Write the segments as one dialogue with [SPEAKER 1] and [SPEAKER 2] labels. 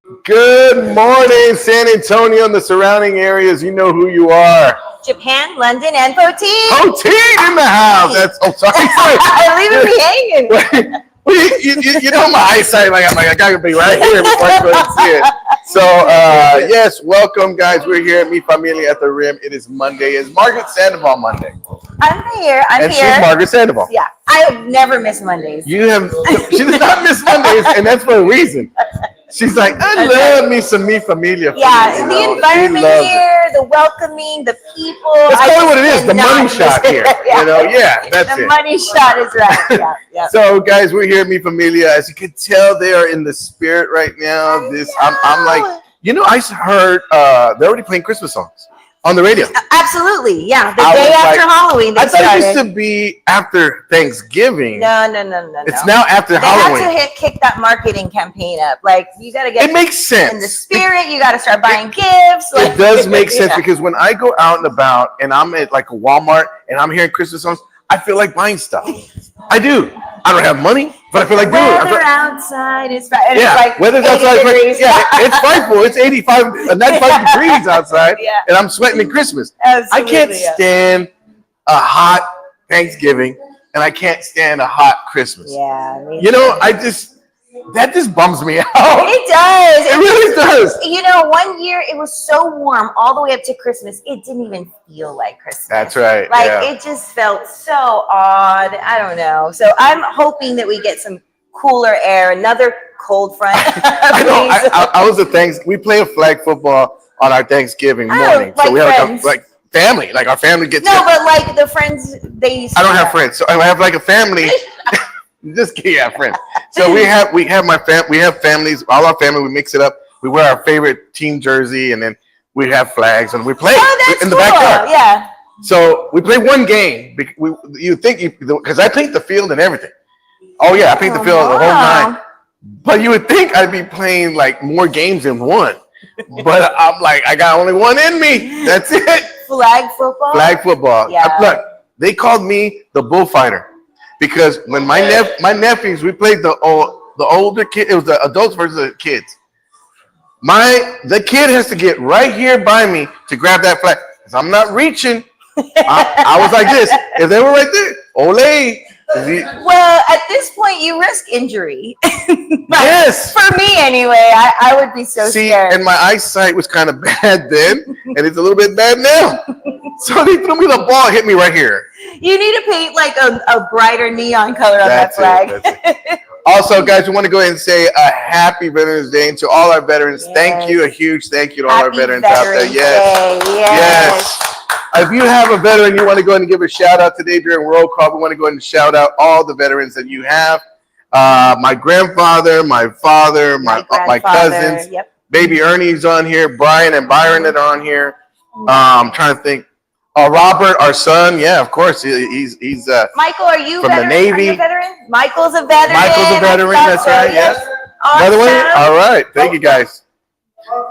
[SPEAKER 1] Good morning, San Antonio and the surrounding areas. You know who you are.
[SPEAKER 2] Japan, London, and Poteen.
[SPEAKER 1] Poteen in the house. That's sorry.
[SPEAKER 2] Leaving me hanging.
[SPEAKER 1] You know my eyesight. I gotta be right here before I go and see it. So yes, welcome guys. We're here at Mi Familia at the Rim. It is Monday. It's Margaret Sandoval Monday.
[SPEAKER 2] I'm here.
[SPEAKER 1] And she's Margaret Sandoval.
[SPEAKER 2] Yeah, I never miss Mondays.
[SPEAKER 1] She does not miss Mondays, and that's for a reason. She's like, I love me some Mi Familia.
[SPEAKER 2] Yeah, the environment here, the welcoming, the people.
[SPEAKER 1] That's probably what it is, the money shot here.
[SPEAKER 2] Yeah.
[SPEAKER 1] That's it.
[SPEAKER 2] The money shot is right. Yeah.
[SPEAKER 1] So, guys, we're here at Mi Familia. As you can tell, they are in the spirit right now. I'm like, I heard they're already playing Christmas songs on the radio.
[SPEAKER 2] Absolutely, yeah. The day after Halloween,
[SPEAKER 1] I thought it used to be after Thanksgiving.
[SPEAKER 2] No.
[SPEAKER 1] It's now after Halloween.
[SPEAKER 2] They have to kick that marketing campaign up. Like, you got to get
[SPEAKER 1] it makes sense
[SPEAKER 2] in the spirit. You got to start buying gifts.
[SPEAKER 1] It does make sense because when I go out and about and I'm at like a Walmart and I'm hearing Christmas songs, I feel like buying stuff. I do. I don't have money, but I feel like doing it.
[SPEAKER 2] Weather outside is fine.
[SPEAKER 1] Yeah,
[SPEAKER 2] like
[SPEAKER 1] weather's outside. It's frightful. It's 95 degrees outside, and I'm sweating at Christmas.
[SPEAKER 2] Absolutely,
[SPEAKER 1] I can't stand a hot Thanksgiving, and I can't stand a hot Christmas.
[SPEAKER 2] Yeah.
[SPEAKER 1] That just bums me out.
[SPEAKER 2] It does.
[SPEAKER 1] It really does.
[SPEAKER 2] One year it was so warm all the way up to Christmas. It didn't even feel like Christmas.
[SPEAKER 1] That's right.
[SPEAKER 2] It just felt so odd. I don't know. So I'm hoping that we get some cooler air, another cold front.
[SPEAKER 1] I know. I was we play a flag football on our Thanksgiving morning.
[SPEAKER 2] Like
[SPEAKER 1] so we have
[SPEAKER 2] friends.
[SPEAKER 1] like family. Like our family gets
[SPEAKER 2] No, but like the friends they used to
[SPEAKER 1] I don't have friends. So I have like a family. Friends. So we have families, all our family, we mix it up. We wear our favorite team jersey and then we have flags and we play in the backyard.
[SPEAKER 2] Yeah.
[SPEAKER 1] So we play one game. Because I paint the field and everything. Oh yeah, I paint the field the whole night. But you would think I'd be playing like more games than one. But I'm like, I got only one in me. That's it.
[SPEAKER 2] Flag football?
[SPEAKER 1] Flag football.
[SPEAKER 2] Yeah.
[SPEAKER 1] Look, they called me the bullfighter. Because when my nephews, we played the older kid, it was the adults versus the kids. The kid has to get right here by me to grab that flag. Because I'm not reaching. I was like this. If they were right there, ole.
[SPEAKER 2] Well, at this point, you risk injury.
[SPEAKER 1] Yes.
[SPEAKER 2] For me, anyway, I would be so scared.
[SPEAKER 1] And my eyesight was kind of bad then, and it's a little bit bad now. So they threw me the ball, hit me right here.
[SPEAKER 2] You need to paint like a brighter neon color on that flag.
[SPEAKER 1] Also, guys, we want to go ahead and say a happy Veterans Day to all our veterans. Yes. Thank you. A huge thank you to all our veterans out there. Yes. If you have a veteran you want to go ahead and give a shout out today during roll call, we want to go ahead and shout out all the veterans that you have. My grandfather, my father, my cousins. Yep. Baby Ernie's on here. Brian and Byron that are on here. I'm trying to think. Robert, our son, yeah, of course. He's
[SPEAKER 2] Michael, are you
[SPEAKER 1] from the Navy?
[SPEAKER 2] Are you a veteran? Michael's a veteran.
[SPEAKER 1] That's right. Yes. Awesome. Another one. All right. Thank you, guys.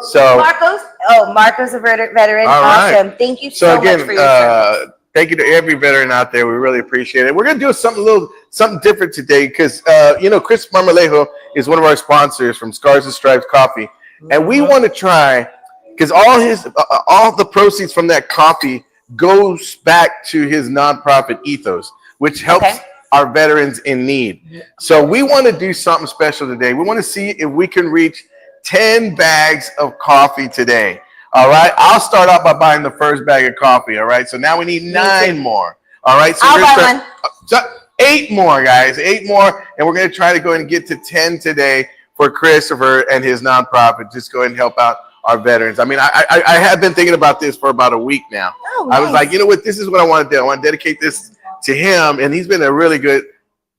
[SPEAKER 1] So
[SPEAKER 2] Marco's a veteran.
[SPEAKER 1] All right.
[SPEAKER 2] Awesome. Thank you so much for your service.
[SPEAKER 1] Thank you to every veteran out there. We really appreciate it. We're gonna do something different today because Chris Marmolejo is one of our sponsors from Scars and Stripes Coffee, and we want to try because all the proceeds from that coffee goes back to his nonprofit ethos, which helps our veterans in need. So we want to do something special today. We want to see if we can reach 10 bags of coffee today. All right. I'll start off by buying the first bag of coffee. All right. So now we need 9 more. All right. So
[SPEAKER 2] I'll buy one.
[SPEAKER 1] So 8 more, guys. 8 more. And we're going to try to go and get to 10 today for Christopher and his nonprofit. Just go ahead and help out our veterans. I mean, I have been thinking about this for about a week now.
[SPEAKER 2] Oh, nice.
[SPEAKER 1] I was like, you know what? This is what I want to do. I want to dedicate this to him. And he's been a really good,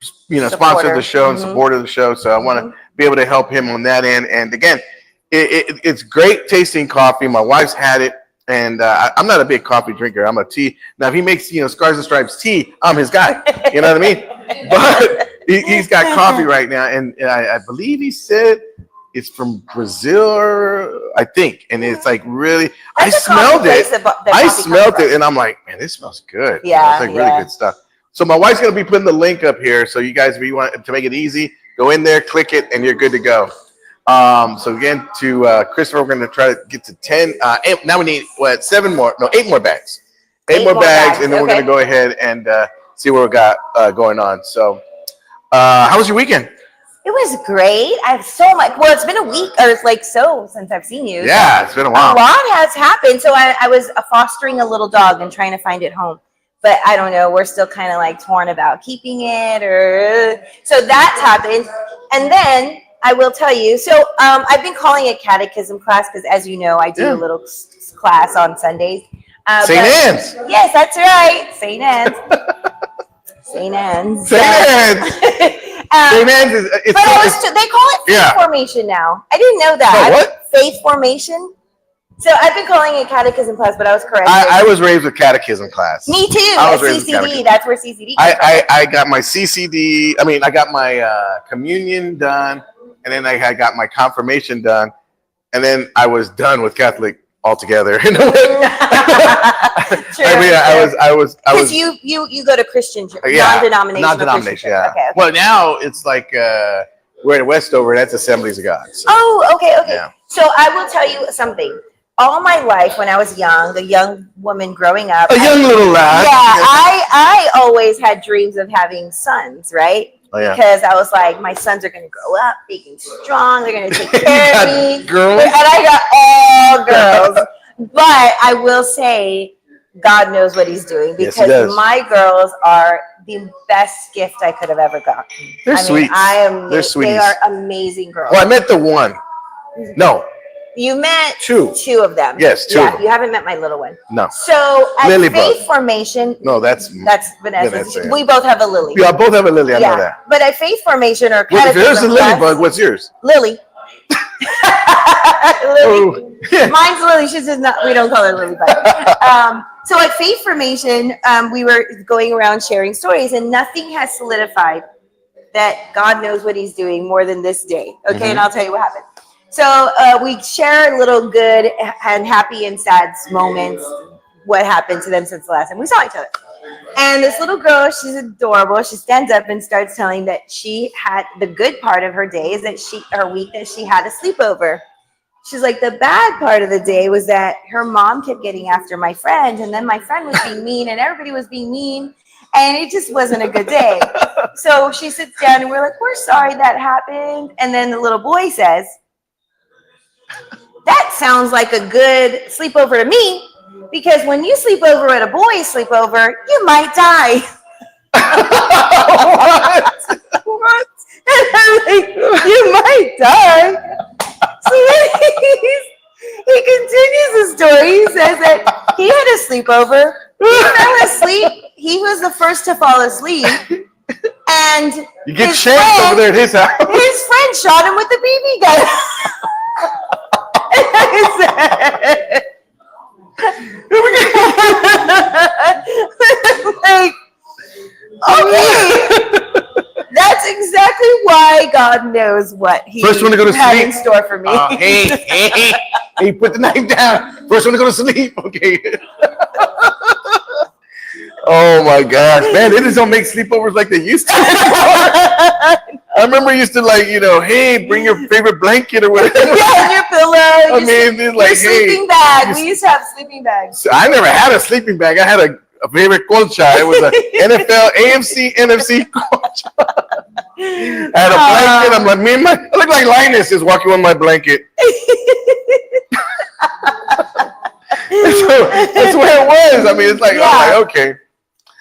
[SPEAKER 1] sponsor of the show and supporter of the show. So I want to be able to help him on that end. And again, it's great tasting coffee. My wife's had it. And I'm not a big coffee drinker. I'm a tea. Now, if he makes, Scars and Stripes tea, I'm his guy. You know what I mean? But he's got coffee right now. And I believe he said it's from Brazil, I think. And it's like really, I smelled it. And I'm like, man, this smells good.
[SPEAKER 2] Yeah.
[SPEAKER 1] It's like really good stuff. So my wife's going to be putting the link up here. So you guys, if you want to make it easy, go in there, click it, and you're good to go. So again, to Christopher, we're going to try to get to 10. Now we need what? 7 more? No, 8 more bags. 8 more bags, and then we're going to go ahead and see what we got going on. So, how was your weekend?
[SPEAKER 2] It was great. I have so much. Well, it's been a week or like so since I've seen you.
[SPEAKER 1] Yeah, it's been a while.
[SPEAKER 2] A lot has happened. So I was fostering a little dog and trying to find it home. But I don't know. We're still kind of like torn about keeping it or so that's happened. And then I will tell you. So I've been calling it catechism class because, as you know, I do a little class on Sundays.
[SPEAKER 1] St. Anne's.
[SPEAKER 2] Yes, that's right. St. Anne's. St. Anne's.
[SPEAKER 1] St. Anne's. St. Anne's is.
[SPEAKER 2] They call it faith formation now. I didn't know that.
[SPEAKER 1] Oh, what?
[SPEAKER 2] Faith formation. So I've been calling it catechism class, but I was correct.
[SPEAKER 1] I was raised with catechism class.
[SPEAKER 2] Me too.
[SPEAKER 1] I was raised with
[SPEAKER 2] CCD. That's where CCD comes from.
[SPEAKER 1] I got my CCD. I mean, I got my communion done, and then I got my confirmation done, and then I was done with Catholic altogether.
[SPEAKER 2] True,
[SPEAKER 1] I was. Because
[SPEAKER 2] you go to Christian non-denominational.
[SPEAKER 1] Non-denomination. Yeah.
[SPEAKER 2] Okay.
[SPEAKER 1] Well, now it's like we're in Westover. That's Assemblies of God. So.
[SPEAKER 2] Oh, okay.
[SPEAKER 1] Yeah.
[SPEAKER 2] So I will tell you something. All my life, when I was young, a young woman growing up,
[SPEAKER 1] young little lad.
[SPEAKER 2] Yeah, I always had dreams of having sons, right?
[SPEAKER 1] Oh, yeah.
[SPEAKER 2] Because I was like, my sons are going to grow up, big and strong. They're going to take care of me.
[SPEAKER 1] Girls?
[SPEAKER 2] And I got all girls. But I will say, God knows what He's doing because my girls are the best gift I could have ever gotten.
[SPEAKER 1] They're sweet. They're sweet.
[SPEAKER 2] They are amazing girls.
[SPEAKER 1] Well, I met the one. No.
[SPEAKER 2] You met
[SPEAKER 1] two
[SPEAKER 2] of them.
[SPEAKER 1] Yes, two of them.
[SPEAKER 2] You haven't met my little one.
[SPEAKER 1] No.
[SPEAKER 2] So at faith formation.
[SPEAKER 1] No, that's
[SPEAKER 2] Vanessa. We both have a Lily.
[SPEAKER 1] Yeah, both have a Lily. I know that.
[SPEAKER 2] But at faith formation or
[SPEAKER 1] if there's a Lily bug, what's yours?
[SPEAKER 2] Lily.
[SPEAKER 1] Oh.
[SPEAKER 2] Mine's Lily. She's just not. We don't call her Lily bug. So at faith formation, we were going around sharing stories, and nothing has solidified that God knows what He's doing more than this day. Okay, and I'll tell you what happened. So we share little good and happy and sad moments, what happened to them since the last time we saw each other. And this little girl, she's adorable. She stands up and starts telling that she had the good part of her day is that her week that she had a sleepover. She's like, the bad part of the day was that her mom kept getting after my friend, and then my friend was being mean, and everybody was being mean, and it just wasn't a good day. So she sits down, and we're like, we're sorry that happened. And then the little boy says, that sounds like a good sleepover to me, because when you sleep over at a boy's sleepover, you might die. What? And I'm like, you might die. So he continues the story. He says that he had a sleepover. He fell asleep. He was the first to fall asleep. And
[SPEAKER 1] you get shanked over there at his house.
[SPEAKER 2] His friend shot him with the BB gun. Like, okay. That's exactly why God knows what He
[SPEAKER 1] first one to go to
[SPEAKER 2] had
[SPEAKER 1] sleep.
[SPEAKER 2] In store for me.
[SPEAKER 1] Hey, put the knife down. First one to go to sleep. Okay. Oh my gosh, man! They just don't make sleepovers like they used to anymore. I remember used to hey, bring your favorite blanket or whatever.
[SPEAKER 2] Yeah, and your pillow.
[SPEAKER 1] Your
[SPEAKER 2] sleeping bag. We used to have sleeping bags.
[SPEAKER 1] I never had a sleeping bag. I had a favorite colcha. It was a NFL, AFC, NFC colcha. I had a blanket. I'm like, I look like Linus is walking on my blanket. That's where it was. I mean, it's like, I'm like, okay.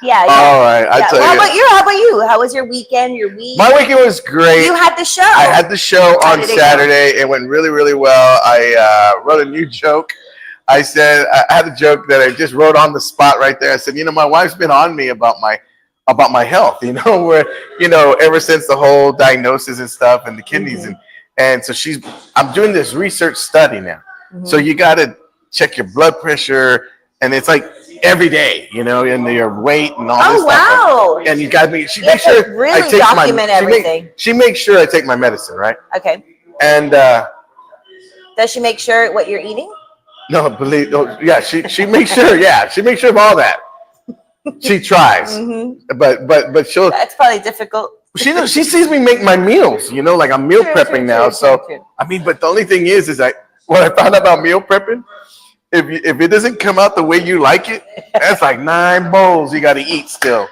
[SPEAKER 2] Yeah.
[SPEAKER 1] All right.
[SPEAKER 2] How about you? How was your weekend? Your week?
[SPEAKER 1] My weekend was great.
[SPEAKER 2] You had the show.
[SPEAKER 1] I had the show on Saturday. It went really, really well. I wrote a new joke. I had a joke that I just wrote on the spot right there. I said, my wife's been on me about my health. Where ever since the whole diagnosis and stuff and the kidneys and so I'm doing this research study now. So you got to check your blood pressure, and it's like every day, and your weight and all this stuff.
[SPEAKER 2] Oh, wow.
[SPEAKER 1] And you got me. She makes sure
[SPEAKER 2] really
[SPEAKER 1] I take
[SPEAKER 2] document everything.
[SPEAKER 1] She makes sure I take my medicine, right?
[SPEAKER 2] Okay.
[SPEAKER 1] And
[SPEAKER 2] does she make sure what you're eating?
[SPEAKER 1] No, yeah, she makes sure. Yeah, she makes sure of all that. She tries, but she'll.
[SPEAKER 2] That's probably difficult.
[SPEAKER 1] She sees me make my meals, like I'm meal prepping now. So I mean, but the only thing is what I found out about meal prepping. If it doesn't come out the way you like it, that's like 9 bowls you got to eat still.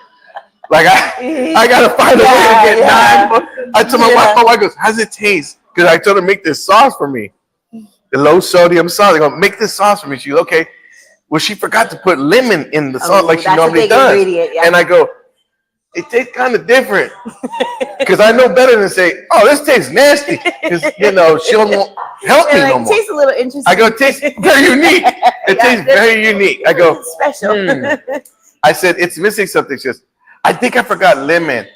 [SPEAKER 1] Like I gotta find a way to get 9 bowls. I told my wife goes, "How's it taste?" Because I told her make this sauce for me, the low sodium sauce. I go, "Make this sauce for me." She goes, "Okay." Well, she forgot to put lemon in the sauce like she normally does, and I go, "It tastes kind of different," because I know better than say, "Oh, this tastes nasty," because she won't help me no more.
[SPEAKER 2] It tastes a little interesting.
[SPEAKER 1] I go, "It tastes very unique. It tastes very unique." I go,
[SPEAKER 2] special.
[SPEAKER 1] I said, "It's missing something." She goes, "I think I forgot lemon."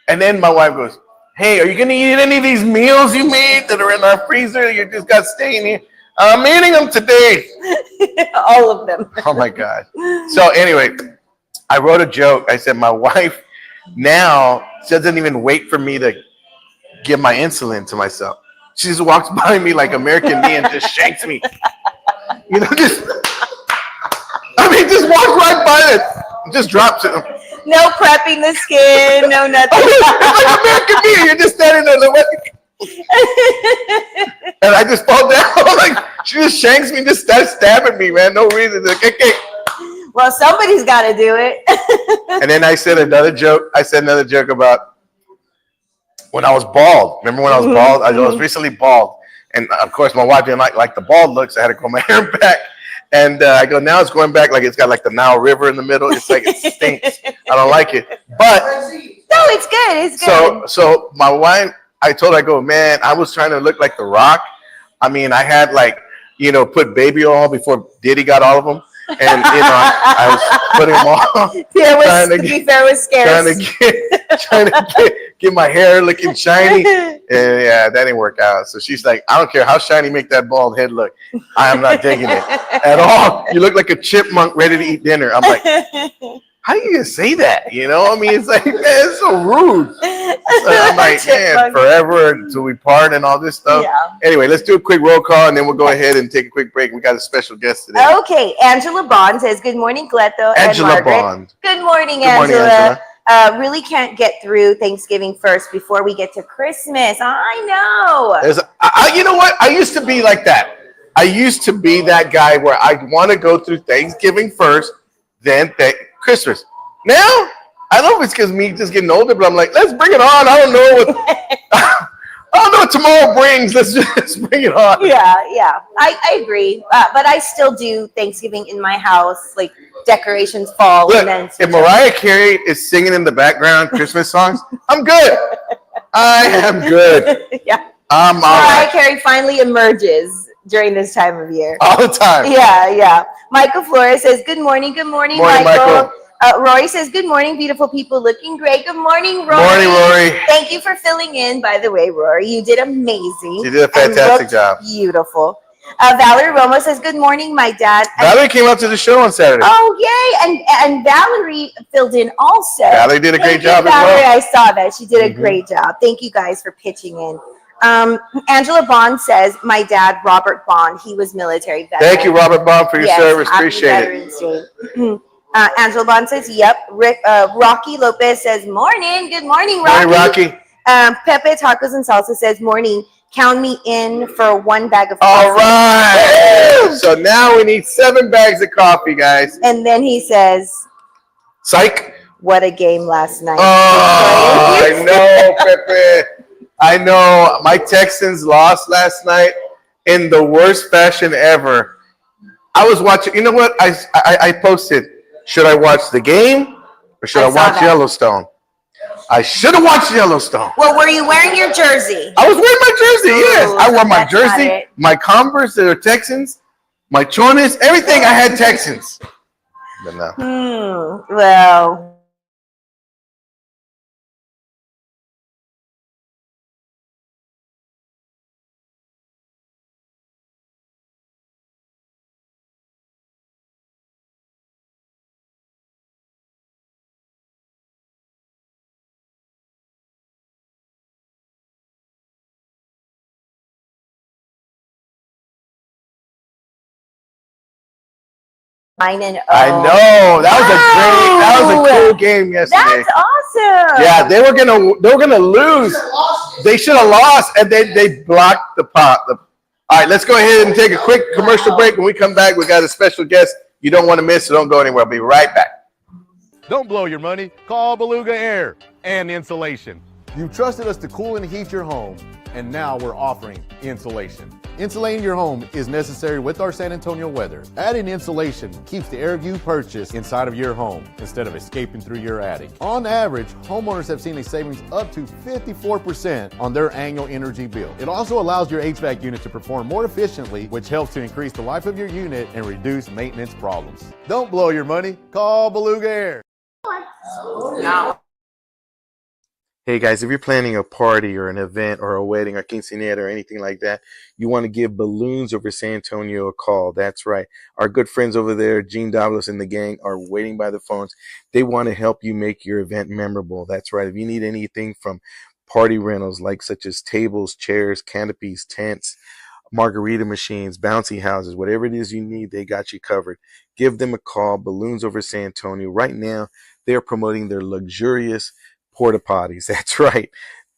[SPEAKER 1] And then my wife goes, "Hey, are you gonna eat any of these meals you made that are in our freezer? You just got staying here." "I'm eating them today."
[SPEAKER 2] All of them.
[SPEAKER 1] Oh my God. So anyway, I wrote a joke. I said, my wife now doesn't even wait for me to give my insulin to myself. She just walks by me like American Me and just shanks me. Just walk right by it. Just drops it.
[SPEAKER 2] No prepping the skin, no nothing.
[SPEAKER 1] It's like American Me. You're just standing there like, and I just fall down. Like she just shanks me, just starts stabbing me, man. No reason. Like, okay.
[SPEAKER 2] Well, somebody's got to do it.
[SPEAKER 1] And then I said another joke. About when I was bald. Remember when I was bald? I was recently bald, and of course my wife didn't like the bald looks. I had to grow my hair back. And I go, now it's going back like it's got like the Nile River in the middle. It's like it stinks. I don't like it. But
[SPEAKER 2] no, it's good. It's good.
[SPEAKER 1] So my wife, I told her, I go, man, I was trying to look like The Rock. I mean, I had put baby oil before Diddy got all of them. And I was putting them all.
[SPEAKER 2] Yeah, to be fair, was scarce.
[SPEAKER 1] Trying to get my hair looking shiny. And yeah, that didn't work out. So she's like, I don't care how shiny you make that bald head look. I am not digging it at all. You look like a chipmunk ready to eat dinner. I'm like, how do you even say that? I mean, it's like, man, it's so rude. So I'm like, man, forever until we part and all this stuff. Yeah. Anyway, let's do a quick roll call and then we'll go ahead and take a quick break. We got a special guest today.
[SPEAKER 2] Okay, Angela Bond says, good morning, Cleto and Margaret.
[SPEAKER 1] Bond.
[SPEAKER 2] Good morning, Angela. Really can't get through Thanksgiving first before we get to Christmas. I know.
[SPEAKER 1] You know what? I used to be like that. I used to be that guy where I want to go through Thanksgiving first, then Christmas. Now, I don't know if it's because me just getting older, but I'm like, let's bring it on. I don't know what tomorrow brings. Let's just bring it on.
[SPEAKER 2] Yeah. I agree. But I still do Thanksgiving in my house, like decorations fall.
[SPEAKER 1] Look,
[SPEAKER 2] and then
[SPEAKER 1] if Mariah Carey is singing in the background Christmas songs, I'm good. I am good.
[SPEAKER 2] Yeah.
[SPEAKER 1] Mariah
[SPEAKER 2] Carey finally emerges during this time of year.
[SPEAKER 1] All the time.
[SPEAKER 2] Yeah. Michael Flores says, good morning. Good morning, Michael. Rory says, good morning, beautiful people. Looking great. Good morning, Rory.
[SPEAKER 1] Morning, Rory.
[SPEAKER 2] Thank you for filling in, by the way, Rory. You did amazing.
[SPEAKER 1] You did a fantastic job.
[SPEAKER 2] Beautiful. Valerie Romo says, good morning, my dad.
[SPEAKER 1] Valerie came out to the show on Saturday.
[SPEAKER 2] Oh, yay. And Valerie filled in also.
[SPEAKER 1] Valerie did a great job as
[SPEAKER 2] Valerie,
[SPEAKER 1] well.
[SPEAKER 2] I saw that. She did a great job. Thank you guys for pitching in. Angela Bond says, my dad, Robert Bond, he was military veteran.
[SPEAKER 1] Thank you, Robert Bond, for your service. Appreciate
[SPEAKER 2] it. Angela Bond says, yep. Rocky Lopez says, morning. Good morning, Rocky.
[SPEAKER 1] Morning, Rocky.
[SPEAKER 2] Pepe Tacos and Salsa says, morning. Count me in for 1 bag of coffee.
[SPEAKER 1] All right. So now we need 7 bags of coffee, guys.
[SPEAKER 2] And then he says,
[SPEAKER 1] psych.
[SPEAKER 2] What a game last night.
[SPEAKER 1] Oh, I know, Pepe. I know. My Texans lost last night in the worst fashion ever. I was watching. You know what? I posted, should I watch the game or should I watch Yellowstone? I should have watched Yellowstone.
[SPEAKER 2] Well, were you wearing your jersey?
[SPEAKER 1] I was wearing my jersey, yes. I wore my jersey, my Converse that are Texans, my chones, everything I had Texans. But no.
[SPEAKER 2] Well.
[SPEAKER 1] I know. That was a cool game yesterday.
[SPEAKER 2] That's awesome.
[SPEAKER 1] Yeah, they were gonna lose. They should have lost, and they blocked the pot. All right, let's go ahead and take a quick commercial break. When we come back, we got a special guest you don't want to miss, so don't go anywhere. I'll be right back.
[SPEAKER 3] Don't blow your money. Call Beluga Air and Insulation. You trusted us to cool and heat your home, and now we're offering insulation. Insulating your home is necessary with our San Antonio weather. Adding insulation keeps the air you purchase inside of your home instead of escaping through your attic. On average, homeowners have seen a savings up to 54% on their annual energy bill. It also allows your HVAC unit to perform more efficiently, which helps to increase the life of your unit and reduce maintenance problems. Don't blow your money. Call Beluga Air.
[SPEAKER 1] Hey guys, if you're planning a party or an event or a wedding or quinceañera or anything like that, you want to give Balloons Over San Antonio a call. That's right. Our good friends over there, Gene Davlos and the gang, are waiting by the phones. They want to help you make your event memorable. That's right. If you need anything from party rentals like such as tables, chairs, canopies, tents, margarita machines, bouncy houses, whatever it is you need, they got you covered. Give them a call, Balloons Over San Antonio. Right now, they're promoting their luxurious porta potties. That's right.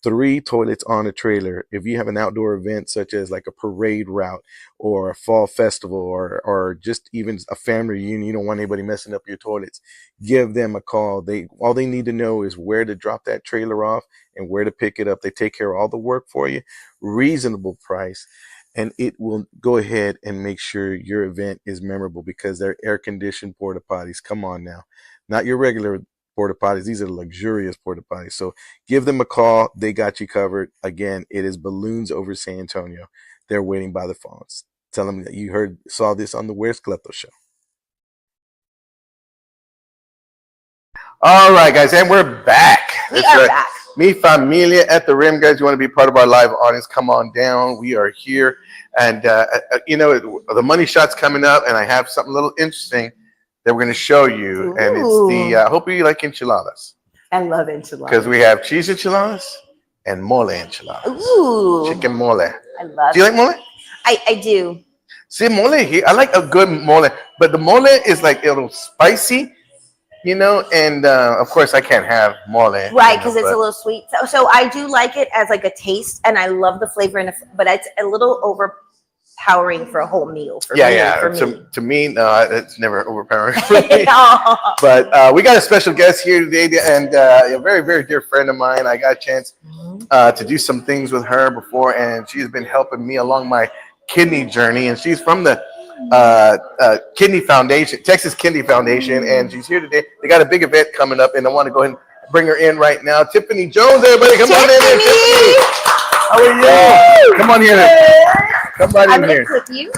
[SPEAKER 1] 3 toilets on a trailer. If you have an outdoor event such as like a parade route or a fall festival or just even a family reunion, you don't want anybody messing up your toilets, give them a call. All they need to know is where to drop that trailer off and where to pick it up. They take care of all the work for you, reasonable price, and it will go ahead and make sure your event is memorable because they're air-conditioned porta potties. Come on now. Not your regular porta potties. These are luxurious porta potties. So give them a call. They got you covered. Again, it is Balloons Over San Antonio. They're waiting by the phones. Tell them that you saw this on the Where's Cleto show. All right, guys, and we're back.
[SPEAKER 2] We are back.
[SPEAKER 1] Mi Familia at the Rim, guys. You want to be part of our live audience? Come on down. We are here, and the money shot's coming up, and I have something a little interesting that we're going to show you. Ooh. And it's I hope you like enchiladas.
[SPEAKER 2] I love enchiladas.
[SPEAKER 1] Because we have cheese enchiladas and mole enchiladas.
[SPEAKER 2] Ooh.
[SPEAKER 1] Chicken mole.
[SPEAKER 2] I love
[SPEAKER 1] Do you like mole?
[SPEAKER 2] I do.
[SPEAKER 1] See, mole here, I like a good mole, but the mole is like a little spicy, and of course I can't have mole.
[SPEAKER 2] Right, because it's a little sweet. So I do like it as like a taste, and I love the flavor, but it's a little overpowering for a whole meal. For me. To me, no, it's never overpowering for me. But we got a special guest here today, and a very, very dear friend of mine. I got a chance to do some things with her before, and she's been helping me along my kidney journey, and she's from the Kidney Foundation, Texas Kidney Foundation, and she's here today. They got a big event coming up, and I want to go ahead and bring her in right now. Tiffany Jones, everybody, come on in here. Tiffany, how are you? Come on here. Come on in here. Clip you.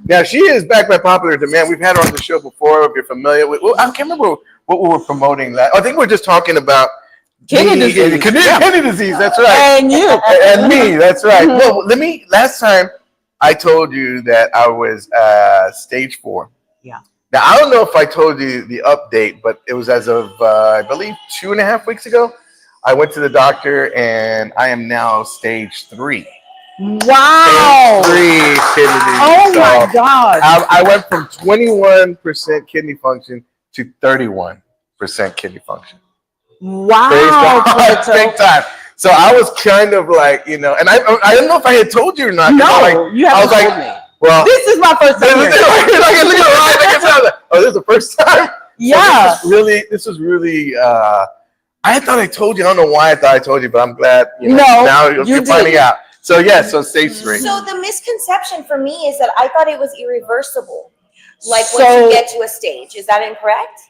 [SPEAKER 1] Now, she is back by popular demand. We've had her on the show before, if you're familiar with. Well, I can't remember what we were promoting. I think we're just talking about
[SPEAKER 4] kidney disease.
[SPEAKER 1] Kidney disease, that's right.
[SPEAKER 4] And you.
[SPEAKER 1] And me, that's right. Well, last time I told you that I was stage 4.
[SPEAKER 4] Yeah.
[SPEAKER 1] Now, I don't know if I told you the update, but it was as of, I believe, 2.5 weeks ago. I went to the doctor, and I am now stage 3.
[SPEAKER 4] Wow.
[SPEAKER 1] Stage 3 kidney disease.
[SPEAKER 4] Oh, my God.
[SPEAKER 1] I went from 21% kidney function to 31% kidney function.
[SPEAKER 4] Wow.
[SPEAKER 1] Big time. So I was kind of like, and I don't know if I had told you or not.
[SPEAKER 4] No, you haven't told me.
[SPEAKER 1] Well,
[SPEAKER 4] this is my first time.
[SPEAKER 1] Oh, this is the first time?
[SPEAKER 4] Yeah.
[SPEAKER 1] So this was really, I thought I told you. I don't know why I thought I told you, but I'm glad. Now you're finding out. So so stage 3.
[SPEAKER 2] So the misconception for me is that I thought it was irreversible. Like once you get to a stage, is that incorrect?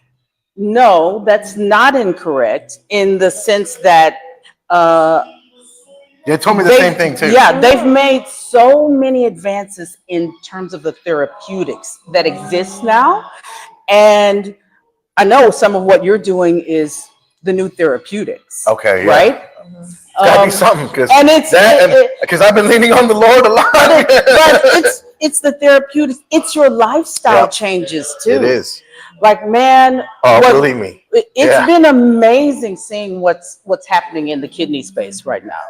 [SPEAKER 4] No, that's not incorrect in the sense that
[SPEAKER 1] they told me the same thing too.
[SPEAKER 4] Yeah, they've made so many advances in terms of the therapeutics that exist now. And I know some of what you're doing is the new therapeutics.
[SPEAKER 1] Okay. Yeah.
[SPEAKER 4] Right?
[SPEAKER 1] It's gotta be something because I've been leaning on the Lord a lot.
[SPEAKER 4] But it's the therapeutics. It's your lifestyle changes too.
[SPEAKER 1] It is.
[SPEAKER 4] Like, man,
[SPEAKER 1] believe me,
[SPEAKER 4] it's been amazing seeing what's happening in the kidney space right now,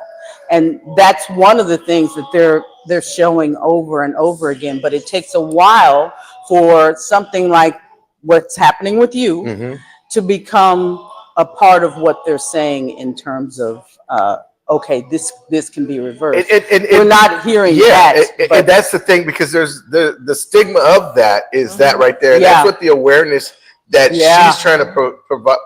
[SPEAKER 4] and that's one of the things that they're showing over and over again. But it takes a while for something like what's happening with you to become a part of what they're saying in terms of okay, this can be reversed. We're not hearing that.
[SPEAKER 1] But that's the thing, because there's the stigma of that is that right there. And that's what the awareness that she's trying to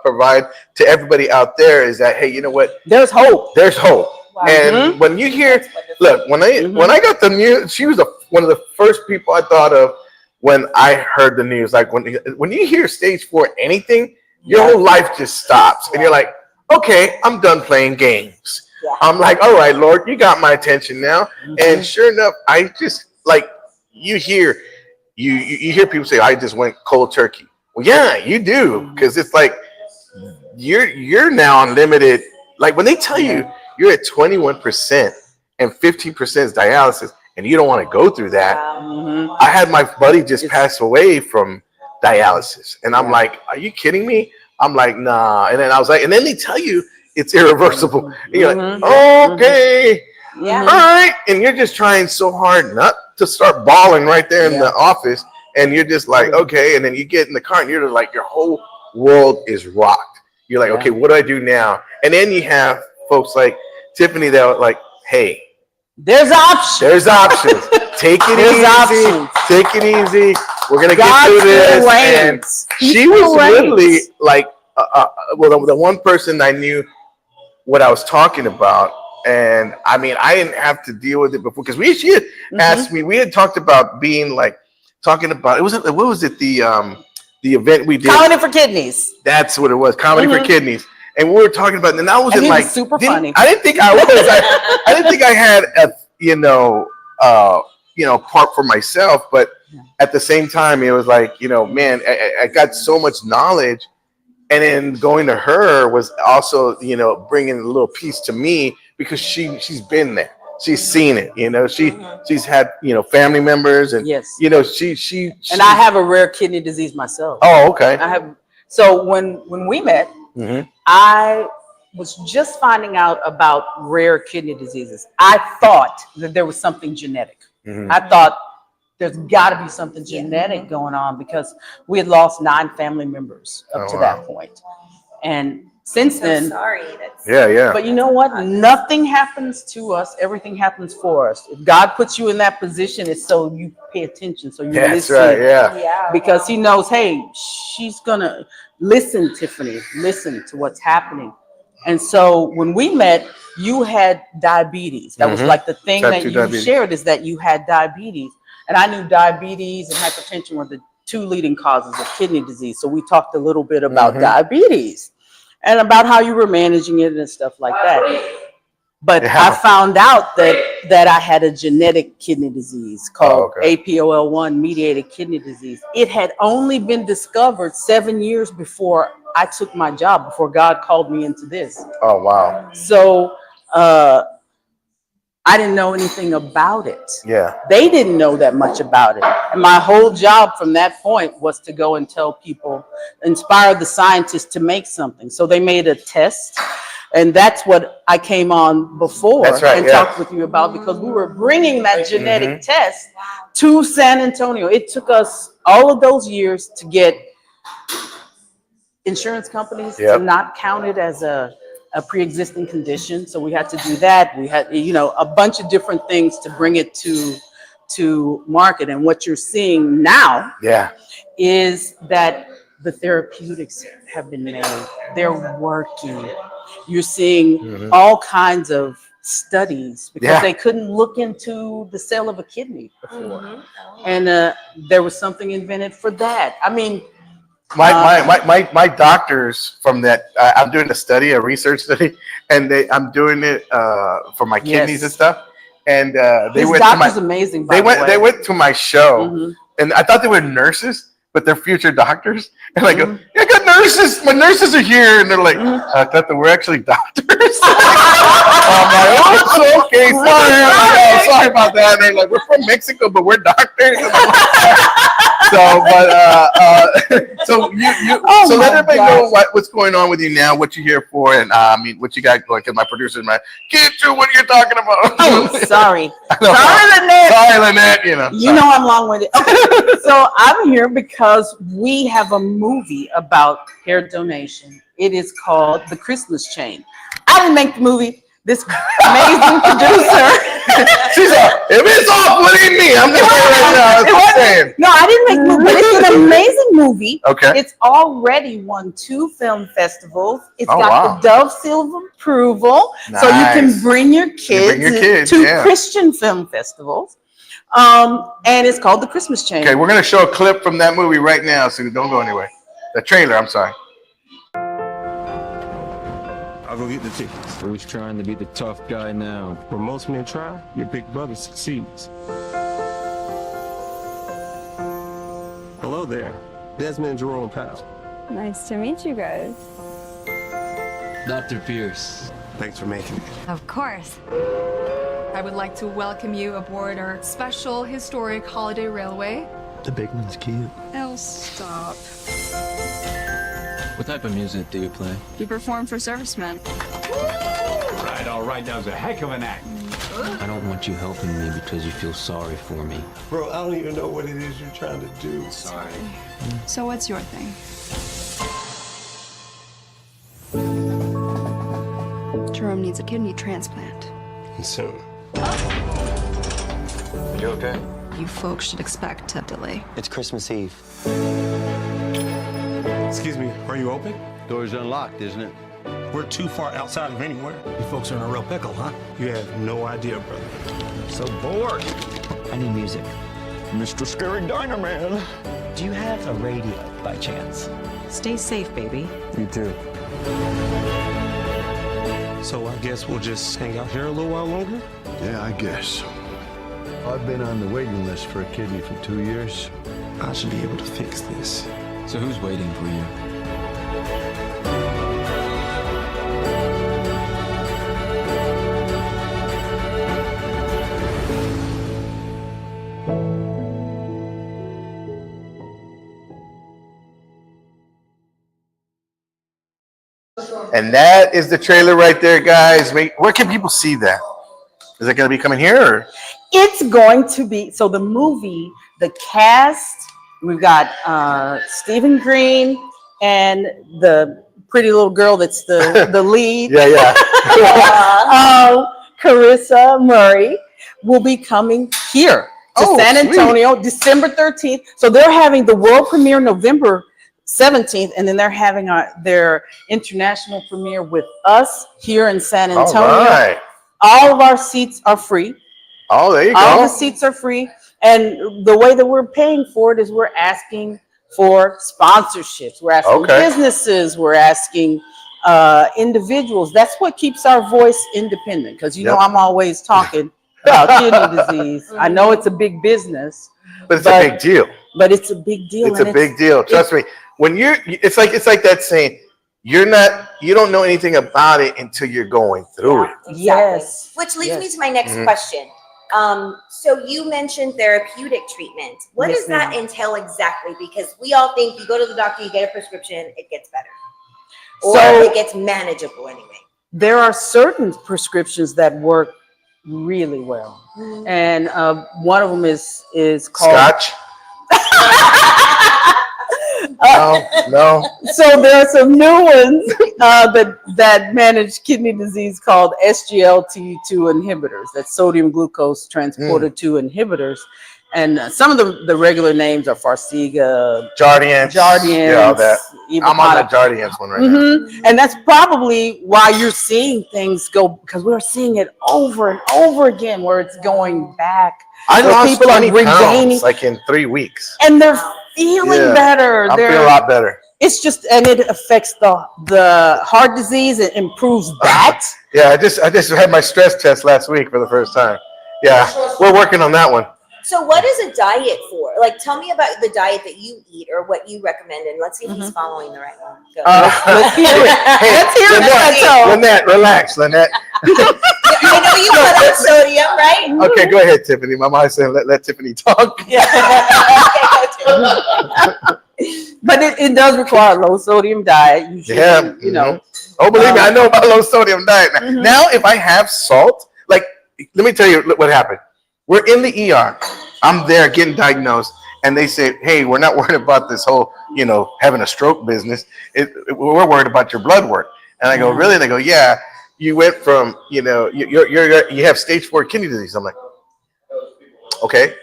[SPEAKER 1] provide to everybody out there is that, hey, you know what?
[SPEAKER 4] There's hope.
[SPEAKER 1] There's hope. Wow. And when you hear, look, when I got the news, she was one of the first people I thought of when I heard the news. Like when you hear stage 4 anything, your whole life just stops, and you're like, okay, I'm done playing games. Yeah. I'm like, all right, Lord, you got my attention now. And sure enough, I just like you hear people say, I just went cold turkey. Well, yeah, you do, because it's like you're now unlimited. Like when they tell you you're at 21% and 15% is dialysis, and you don't want to go through that. I had my buddy just pass away from dialysis, and I'm like, are you kidding me? I'm like, nah. And then I was like, and then they tell you it's irreversible. And you're like, okay, all right. And you're just trying so hard not to start bawling right there in the office. And you're just like, okay. And then you get in the car and you're like, your whole world is rocked. You're like, okay, what do I do now? And then you have folks like Tiffany that are like, hey,
[SPEAKER 4] there's options.
[SPEAKER 1] There's options. Take it easy.
[SPEAKER 4] Options.
[SPEAKER 1] Take it easy. We're gonna get through this. And she was literally like, well, the one person I knew what I was talking about, and I mean, I didn't have to deal with it before, because she had asked me. We had talked about being like talking about what was it the event we did?
[SPEAKER 4] Comedy for Kidneys.
[SPEAKER 1] That's what it was. Comedy for Kidneys. And we were talking about, and I wasn't like
[SPEAKER 4] super funny.
[SPEAKER 1] I didn't think I was. I didn't think I had a part for myself, but at the same time, it was like, man, I got so much knowledge, and then going to her was also, bringing a little piece to me, because she's been there, she's seen it, she's had family members, and she
[SPEAKER 4] and I have a rare kidney disease myself.
[SPEAKER 1] Oh, okay.
[SPEAKER 4] I have. So when we met. I was just finding out about rare kidney diseases. I thought that there was something genetic. I thought there's got to be something genetic going on, because we had lost 9 family members up to that point. And since then,
[SPEAKER 2] sorry.
[SPEAKER 4] But you know what? Nothing happens to us. Everything happens for us. If God puts you in that position, it's so you pay attention. So you listen.
[SPEAKER 1] That's right. Yeah.
[SPEAKER 4] Because He knows, hey, she's gonna listen, Tiffany. Listen to what's happening. And so when we met, you had diabetes. That was like the thing that you shared, is that you had diabetes. And I knew diabetes and hypertension were the 2 leading causes of kidney disease. So we talked a little bit about diabetes and about how you were managing it and stuff like that. But I found out that I had a genetic kidney disease called APOL1 mediated kidney disease. It had only been discovered 7 years before I took my job, before God called me into this.
[SPEAKER 1] Oh, wow.
[SPEAKER 4] So I didn't know anything about it.
[SPEAKER 1] Yeah.
[SPEAKER 4] They didn't know that much about it. And my whole job from that point was to go and tell people, inspire the scientists to make something. So they made a test. And that's what I came on before talked with you about, because we were bringing that genetic test to San Antonio. It took us all of those years to get insurance companies to not count it as a pre-existing condition. So we had to do that. We had, a bunch of different things to bring it to market. And what you're seeing now is that the therapeutics have been made. They're working. You're seeing all kinds of studies, because they couldn't look into the cell of a kidney before. And there was something invented for that. I mean,
[SPEAKER 1] my doctors from that, I'm doing a research study, and I'm doing it for my kidneys and stuff. And they went to
[SPEAKER 4] amazing.
[SPEAKER 1] They went to my show, and I thought they were nurses, but they're future doctors. And I go, I got nurses. My nurses are here, and they're like, I thought that we're actually doctors. I'm like, oh, it's okay. Sorry about that. And they're like, we're from Mexico, but we're doctors. So let everybody know what's going on with you now, what you're here for, and what you got going. Because my producer's like, get to what you're talking about.
[SPEAKER 4] Oh, sorry.
[SPEAKER 1] Sorry, Lynette.
[SPEAKER 4] You know I'm long-winded. Okay. So I'm here because we have a movie about hair donation. It is called The Christmas Chain. I didn't make the movie. This amazing producer.
[SPEAKER 1] She's like, if it's off, what do you mean? I'm just saying right now. That's what I'm saying.
[SPEAKER 4] No, I didn't make the movie, but it's an amazing movie.
[SPEAKER 1] Okay.
[SPEAKER 4] It's already won 2 film festivals. It's
[SPEAKER 1] Oh,
[SPEAKER 4] got
[SPEAKER 1] wow.
[SPEAKER 4] the Dove Seal of Approval. So you can
[SPEAKER 1] Nice.
[SPEAKER 4] bring your kids, to
[SPEAKER 1] yeah.
[SPEAKER 4] Christian film festivals. And it's called The Christmas Chain.
[SPEAKER 1] Okay, we're going to show a clip from that movie right now, so don't go anywhere. The trailer, I'm sorry.
[SPEAKER 5] I'll go get the tickets.
[SPEAKER 6] Who's trying to be the tough guy now?
[SPEAKER 5] When most men try, your big brother succeeds. Hello there. Desmond and Jerome Powell.
[SPEAKER 7] Nice to meet you guys.
[SPEAKER 6] Dr. Pierce.
[SPEAKER 5] Thanks for making it.
[SPEAKER 8] Of course.
[SPEAKER 9] I would like to welcome you aboard our special historic holiday railway.
[SPEAKER 6] The big one's cute.
[SPEAKER 9] Oh, stop.
[SPEAKER 6] What type of music do you play?
[SPEAKER 9] We perform for servicemen.
[SPEAKER 10] All right, that was a heck of an act.
[SPEAKER 6] I don't want you helping me because you feel sorry for me.
[SPEAKER 5] Bro, I don't even know what it is you're trying to do.
[SPEAKER 6] Sorry.
[SPEAKER 9] So what's your thing? Jerome needs a kidney transplant.
[SPEAKER 5] And soon.
[SPEAKER 6] You okay?
[SPEAKER 9] You folks should expect a delay.
[SPEAKER 6] It's Christmas Eve.
[SPEAKER 5] Excuse me, are you open?
[SPEAKER 10] Door's unlocked, isn't it?
[SPEAKER 5] We're too far outside of anywhere.
[SPEAKER 10] You folks are in a real pickle, huh?
[SPEAKER 5] You have no idea, brother.
[SPEAKER 10] So bored.
[SPEAKER 6] I need music.
[SPEAKER 10] Mr. Scary Dynaman.
[SPEAKER 6] Do you have a radio by chance?
[SPEAKER 11] Stay safe, baby.
[SPEAKER 6] You too.
[SPEAKER 5] So I guess we'll just hang out here a little while longer?
[SPEAKER 10] Yeah, I guess. I've been on the waiting list for a kidney for 2 years.
[SPEAKER 5] I should be able to fix this.
[SPEAKER 6] So who's waiting for you?
[SPEAKER 1] And that is the trailer right there, guys. Where can people see that? Is it going to be coming here? Or?
[SPEAKER 4] It's going to be, so the movie, the cast, we've got Stephen Green and the pretty little girl that's the lead.
[SPEAKER 1] Yeah.
[SPEAKER 4] Carissa Murray will be coming here to San Antonio,
[SPEAKER 1] sweet.
[SPEAKER 4] December 13th. So they're having the world premiere November 17th, and then they're having their international premiere with us here in San Antonio.
[SPEAKER 1] All right.
[SPEAKER 4] All of our seats are free.
[SPEAKER 1] Oh, there you go.
[SPEAKER 4] All the seats are free. And the way that we're paying for it is we're asking for sponsorships. We're asking businesses. We're asking individuals. That's what keeps our voice independent. Because, you know, I'm always talking about kidney disease. I know it's a big business.
[SPEAKER 1] But it's a big deal.
[SPEAKER 4] But it's a big deal.
[SPEAKER 1] It's a big deal. Trust me. When it's like that saying, you don't know anything about it until you're going through it.
[SPEAKER 2] Exactly.
[SPEAKER 4] Yes.
[SPEAKER 2] Which leads me to my next question. So you mentioned therapeutic treatment. What does that entail exactly? Because we all think you go to the doctor, you get a prescription, it gets better. Or it gets manageable anyway.
[SPEAKER 4] There are certain prescriptions that work really well. And one of them is called
[SPEAKER 1] Scotch? No.
[SPEAKER 4] So there are some new ones that manage kidney disease called SGLT2 inhibitors. That's sodium glucose transporter 2 inhibitors. And some of the regular names are Farxiga,
[SPEAKER 1] Jardiance. Yeah, all that. I'm on the Jardiance one right now.
[SPEAKER 4] And that's probably why you're seeing things go, because we're seeing it over and over again where it's going back.
[SPEAKER 1] I lost
[SPEAKER 4] people
[SPEAKER 1] 20
[SPEAKER 4] are regaining,
[SPEAKER 1] pounds like in 3 weeks.
[SPEAKER 4] and they're feeling better.
[SPEAKER 1] I feel a lot better.
[SPEAKER 4] It's just, and it affects the heart disease. It improves that.
[SPEAKER 1] Yeah, I just had my stress test last week for the first time. Yeah, we're working on that one.
[SPEAKER 2] So what is a diet for? Like, tell me about the diet that you eat or what you recommend, and let's see if he's following the right one. Go.
[SPEAKER 4] Let's hear it. Let's hear it.
[SPEAKER 1] Lynette, relax, Lynette.
[SPEAKER 2] I know you put up sodium, right?
[SPEAKER 1] Okay, go ahead, Tiffany. My mom said let Tiffany talk.
[SPEAKER 4] But it does require a low sodium diet. You should, you know.
[SPEAKER 1] Oh, believe me, I know about low sodium diet. Now, if I have salt, like, let me tell you what happened. We're in the ER. I'm there getting diagnosed, and they say, hey, we're not worried about this whole, having a stroke business. We're worried about your blood work. And I go, really? And they go, yeah, you went from, you have stage 4 kidney disease. I'm like, okay,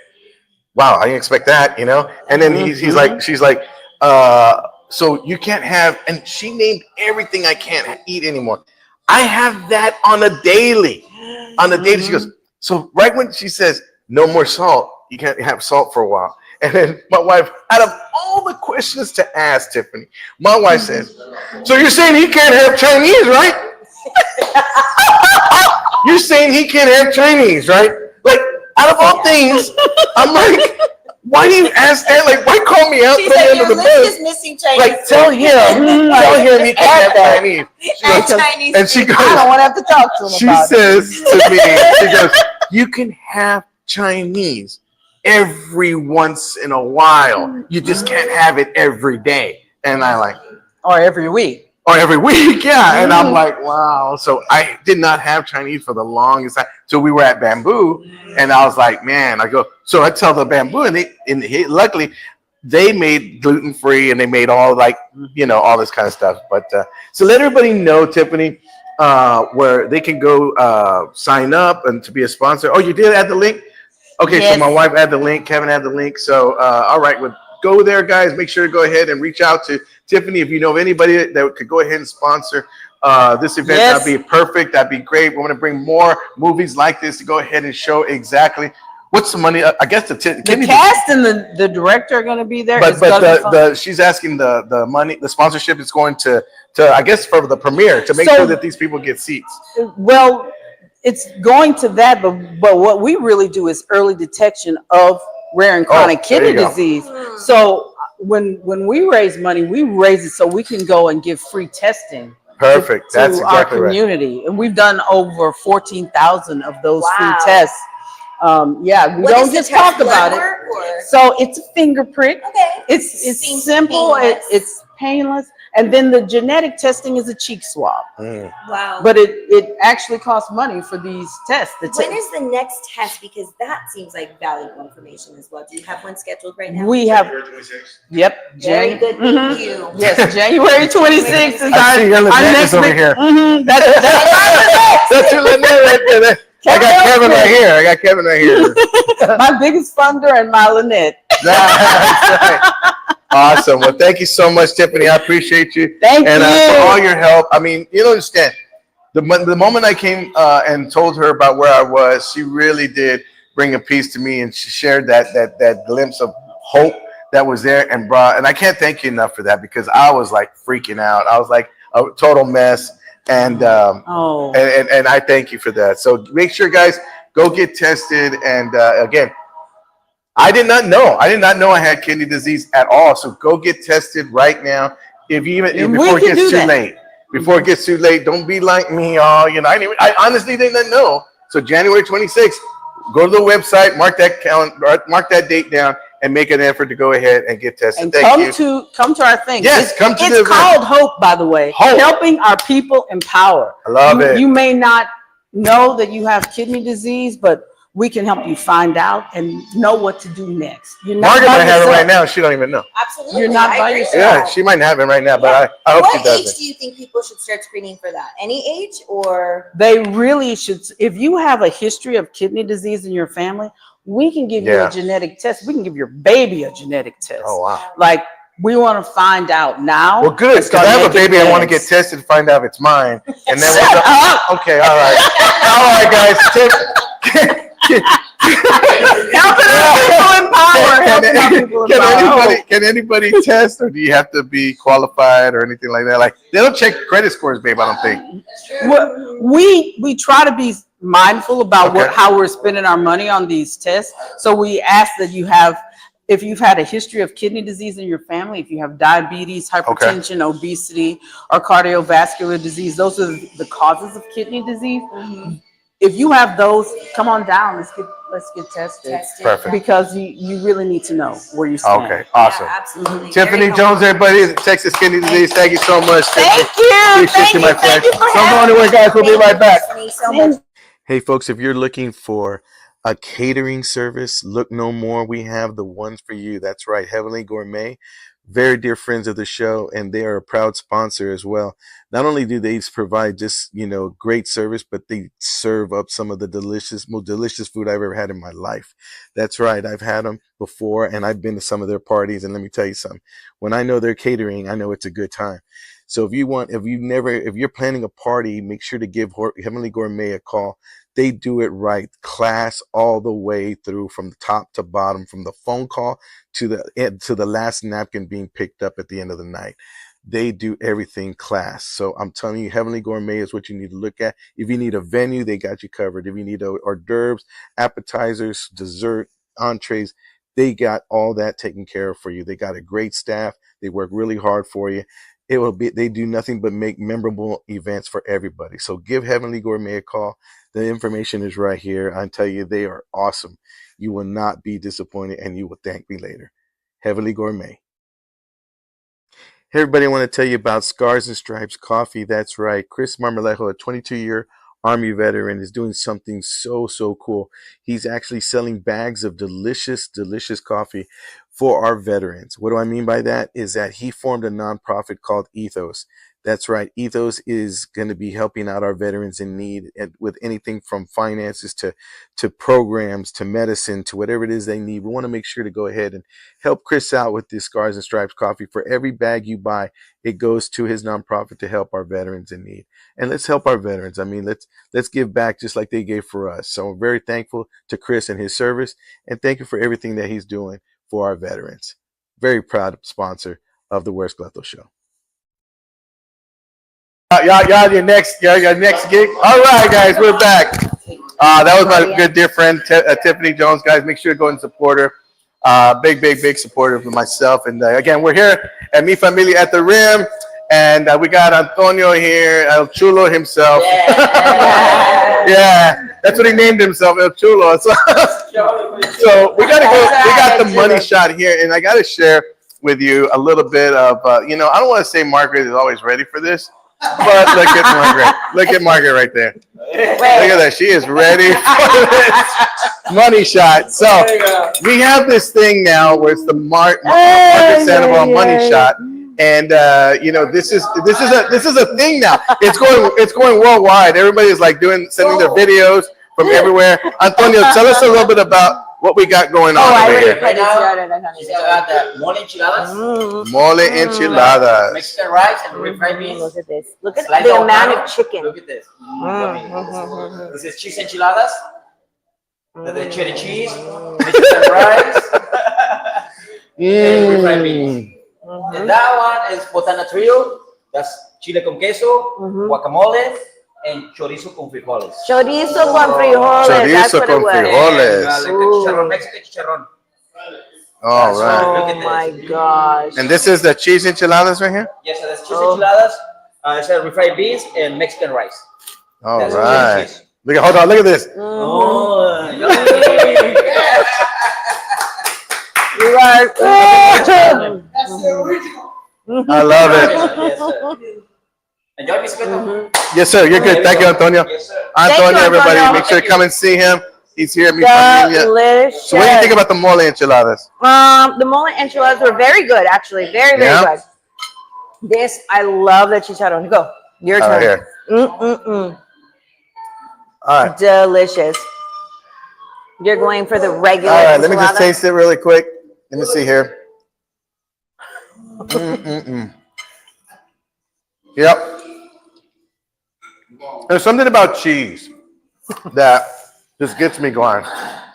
[SPEAKER 1] wow, I didn't expect that, And then she's like, so you can't have, and she named everything I can't eat anymore. I have that on a daily. She goes, so right when she says no more salt, you can't have salt for a while. And then my wife, out of all the questions to ask Tiffany, my wife says, so you're saying he can't have Chinese, right? You're saying he can't have Chinese, right? Like, out of all things, I'm like, why do you ask that? Like, why call me out?
[SPEAKER 2] She's like, your list is missing Chinese.
[SPEAKER 1] Like, tell him he can't have Chinese. And she goes,
[SPEAKER 4] I don't want to have to talk to him
[SPEAKER 1] she
[SPEAKER 4] about
[SPEAKER 1] says to me, she goes, you can have Chinese every once in a while. You just can't have it every day. And I like,
[SPEAKER 4] or every week.
[SPEAKER 1] Or every week, yeah. And I'm like, wow. So I did not have Chinese for the longest time. So we were at Bamboo, and I was like, man, so I tell the Bamboo, and luckily they made gluten-free, and they made all all this kind of stuff. But so let everybody know, Tiffany, where they can go sign up and to be a sponsor. Oh, you did add the link? Okay, yes. So my wife added the link, Kevin added the link. So all right, well, go there, guys. Make sure to go ahead and reach out to Tiffany. If you know of anybody that could go ahead and sponsor this event, yes, that'd be perfect. That'd be great. We want to bring more movies like this to go ahead and show exactly what's the money. I guess the
[SPEAKER 4] cast and the director are going to be there.
[SPEAKER 1] But she's asking the money, the sponsorship is going to I guess for the premiere to make sure that these people get seats.
[SPEAKER 4] Well, it's going to that, but what we really do is early detection of rare and chronic kidney disease. So when we raise money, we raise it so we can go and give free testing.
[SPEAKER 1] Perfect. That's
[SPEAKER 4] to
[SPEAKER 1] exactly
[SPEAKER 4] our community, right. And we've done over 14,000 of those free tests. We don't just talk about it. So it's a finger prick. Okay. It's simple. It's painless. And then the genetic testing is a cheek swab.
[SPEAKER 2] Wow.
[SPEAKER 4] But it actually costs money for these tests.
[SPEAKER 2] When is the next test? Because that seems like valuable information as well. Do you have one scheduled right now?
[SPEAKER 4] We have. Yep.
[SPEAKER 2] Very good. Thank you.
[SPEAKER 4] Yes, January 26th is
[SPEAKER 1] our
[SPEAKER 4] next
[SPEAKER 1] over here.
[SPEAKER 4] That's
[SPEAKER 1] your Lynette right there. I got Kevin right here.
[SPEAKER 4] My biggest funder and my Lynette.
[SPEAKER 1] That's right. Awesome. Well, thank you so much, Tiffany. I appreciate you.
[SPEAKER 4] Thank you.
[SPEAKER 1] For all your help. I mean, you don't understand. The moment I came and told her about where I was, she really did bring a piece to me, and she shared that glimpse of hope that was there and I can't thank you enough for that, because I was like freaking out. I was like a total mess. And and I thank you for that. So make sure, guys, go get tested. And again, I did not know I had kidney disease at all. So go get tested right now. Before it gets too late. Before it gets too late, don't be like me. I honestly did not know. So January 26th, go to the website, mark that date down, and make an effort to go ahead and get tested.
[SPEAKER 4] And come to our thing.
[SPEAKER 1] Yes,
[SPEAKER 4] it's called Hope, by the way.
[SPEAKER 1] Hope.
[SPEAKER 4] Helping our people empower.
[SPEAKER 1] I love it.
[SPEAKER 4] You may not know that you have kidney disease, but we can help you find out and know what to do next.
[SPEAKER 1] Margaret might have it right now. She don't even know.
[SPEAKER 2] Absolutely.
[SPEAKER 4] You're not by yourself.
[SPEAKER 1] Yeah, she might have it right now, but I hope she does.
[SPEAKER 2] What age do you think people should start screening for that? Any age, or?
[SPEAKER 4] They really should. If you have a history of kidney disease in your family, we can give you a genetic test. We can give your baby a genetic test.
[SPEAKER 1] Oh, wow.
[SPEAKER 4] Like, we want to find out now.
[SPEAKER 1] Well, good, because I have a baby. I want to get tested to find out if it's mine. And then okay, all right. All right, guys. Can anybody test, or do you have to be qualified or anything like that? Like, they don't check credit scores, babe, I don't think.
[SPEAKER 4] Well, we try to be mindful about how we're spending our money on these tests. So we ask that if you've had a history of kidney disease in your family, if you have diabetes, hypertension, obesity, or cardiovascular disease, those are the causes of kidney disease. Mm-hmm. If you have those, come on down. Let's get tested.
[SPEAKER 1] Perfect.
[SPEAKER 4] Because you really need to know where you stand.
[SPEAKER 1] Okay, awesome.
[SPEAKER 2] Yeah, absolutely.
[SPEAKER 1] Tiffany Jones, everybody, Texas Kidney Disease. Thank you so much.
[SPEAKER 4] Thank you.
[SPEAKER 1] Appreciate you, my friend. Don't go anywhere, guys. We'll be right back. Hey, folks, if you're looking for a catering service, look no more. We have the ones for you. That's right, Heavenly Gourmet. Very dear friends of the show, and they are a proud sponsor as well. Not only do they provide just, great service, but they serve up some of the most delicious food I've ever had in my life. That's right. I've had them before, and I've been to some of their parties, and let me tell you something. When I know they're catering, I know it's a good time. So if you're planning a party, make sure to give Heavenly Gourmet a call. They do it right, class all the way through, from the top to bottom, from the phone call to the last napkin being picked up at the end of the night. They do everything class. So I'm telling you, Heavenly Gourmet is what you need to look at. If you need a venue, they got you covered. If you need hors d'oeuvres, appetizers, dessert, entrees, they got all that taken care of for you. They got a great staff. They work really hard for you. They do nothing but make memorable events for everybody. So give Heavenly Gourmet a call. The information is right here. I tell you, they are awesome. You will not be disappointed, and you will thank me later. Heavenly Gourmet. Hey everybody, I want to tell you about Scars and Stripes Coffee. That's right. Chris Marmolejo, a 22-year Army veteran, is doing something so cool. He's actually selling bags of delicious coffee for our veterans. What do I mean by that? Is that he formed a nonprofit called Ethos. That's right. Ethos is going to be helping out our veterans in need with anything from finances to programs to medicine to whatever it is they need. We want to make sure to go ahead and help Chris out with this Scars and Stripes coffee. For every bag you buy, it goes to his nonprofit to help our veterans in need. And let's help our veterans. I mean, let's give back just like they gave for us. So I'm very thankful to Chris and his service, and thank you for everything that he's doing for our veterans. Very proud sponsor of the Where's Cleto Show. Y'all, your next gig. All right, guys, we're back. That was my good dear friend Tiffany Jones. Guys, make sure to go and support her. Big supporter of myself. And again, we're here at Mi Familia at the Rim, and we got Antonio here, El Chulo himself. Yeah, that's what he named himself, El Chulo. So we got the money shot here, and I got to share with you a little bit of I don't want to say Margaret is always ready for this. But look at Margaret. Look at Margaret right there. Look at that. She is ready for this money shot. So we have this thing now where it's the Margaret Sandoval money shot. And this is a thing now. It's going worldwide. Everybody's like sending their videos from everywhere. Antonio, tell us a little bit about what we got going on over here.
[SPEAKER 8] Right now, she's got the mole enchiladas.
[SPEAKER 1] Mole enchiladas.
[SPEAKER 8] Mexican rice and refried beans.
[SPEAKER 2] Look at this. Look at the amount of chicken.
[SPEAKER 8] Look at this. This is cheese enchiladas. The cheddar cheese, Mexican rice, and refried beans. And that one is botana trio. That's chile con queso, guacamole, and chorizo con frijoles.
[SPEAKER 2] Chorizo con frijoles.
[SPEAKER 1] Chorizo con frijoles.
[SPEAKER 8] Like the chicharrón, Mexican chicharrón.
[SPEAKER 1] All right.
[SPEAKER 2] Oh my gosh.
[SPEAKER 1] And this is the cheese enchiladas right here?
[SPEAKER 8] Yes, so that's cheese enchiladas. It's refried beans and Mexican rice.
[SPEAKER 1] All
[SPEAKER 8] that's
[SPEAKER 1] right. Hold on, look at this.
[SPEAKER 8] Oh,
[SPEAKER 2] you are.
[SPEAKER 8] That's the original.
[SPEAKER 1] I love it.
[SPEAKER 8] Yes, sir. Enjoy, Miss Cleto.
[SPEAKER 1] Yes, sir. You're good. Thank you, Antonio.
[SPEAKER 8] Yes, sir.
[SPEAKER 1] Antonio, everybody, make sure to come and see him. He's here at Mi Familia.
[SPEAKER 2] Delicious.
[SPEAKER 1] So what do you think about the mole enchiladas?
[SPEAKER 2] The mole enchiladas were very good, actually. Very good. This, I love the chicharron. Go. Your turn.
[SPEAKER 1] Here.
[SPEAKER 2] All
[SPEAKER 1] right.
[SPEAKER 2] Delicious. You're going for the regular
[SPEAKER 1] All right, let me
[SPEAKER 2] enchilada?
[SPEAKER 1] just taste it really quick. Let me see here. Yep. There's something about cheese that just gets me going.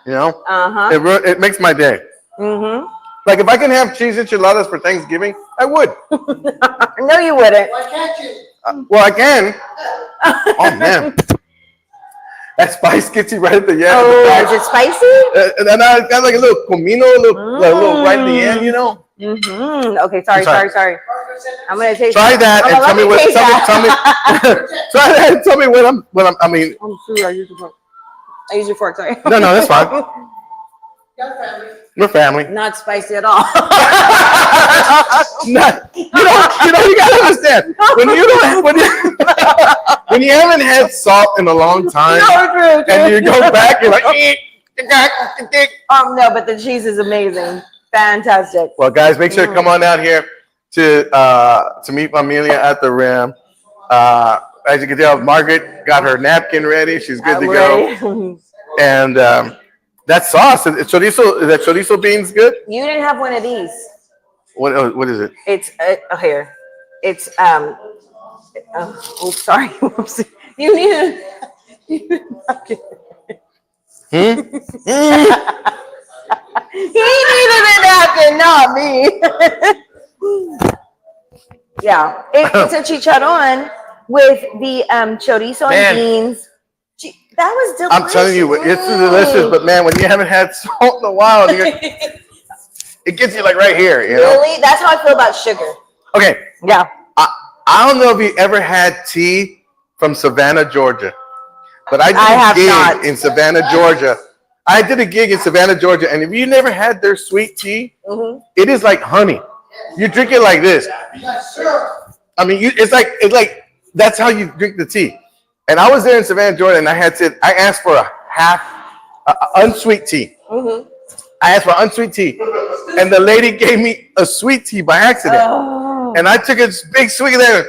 [SPEAKER 1] It makes my day. Like if I can have cheese enchiladas for Thanksgiving, I would.
[SPEAKER 2] No, you wouldn't.
[SPEAKER 8] Why can't you?
[SPEAKER 1] Well, I can. Oh man, that spice gets you right at the end.
[SPEAKER 2] Oh, is it spicy?
[SPEAKER 1] And then I got like a little comino, a little right at the end,
[SPEAKER 2] Okay, sorry. I'm gonna taste.
[SPEAKER 1] Try that and tell me what. Try that and tell me what I'm. I mean.
[SPEAKER 2] I'm sorry. I use your fork. Sorry.
[SPEAKER 1] No, that's fine. We're family.
[SPEAKER 2] Not spicy at all.
[SPEAKER 1] You gotta understand when you haven't had salt in a long time, and you go back, you're like,
[SPEAKER 2] No, but the cheese is amazing. Fantastic.
[SPEAKER 1] Well, guys, make sure to come on out here to Mi Familia at the Rim. As you can tell, Margaret got her napkin ready. She's good to go. And that sauce, is that chorizo beans good?
[SPEAKER 2] You didn't have one of these.
[SPEAKER 1] What is it?
[SPEAKER 2] It's here. It's oh, sorry. Whoops. You need He needed a napkin, not me. Yeah, it's a chicharron with the chorizo and beans. That was delicious.
[SPEAKER 1] I'm telling you, it's delicious. But man, when you haven't had salt in a while, it gets you like right here. You know?
[SPEAKER 2] Really? That's how I feel about sugar.
[SPEAKER 1] Okay.
[SPEAKER 2] Yeah.
[SPEAKER 1] I don't know if you ever had tea from Savannah, Georgia, but I did a gig in Savannah, Georgia. I did a gig in Savannah, Georgia, and if you never had their sweet tea, it is like honey. You drink it like this. I mean, it's like that's how you drink the tea. And I was there in Savannah, Georgia, and I asked for a unsweet tea. I asked for unsweet tea, and the lady gave me a sweet tea by accident. And I took a big swig of that.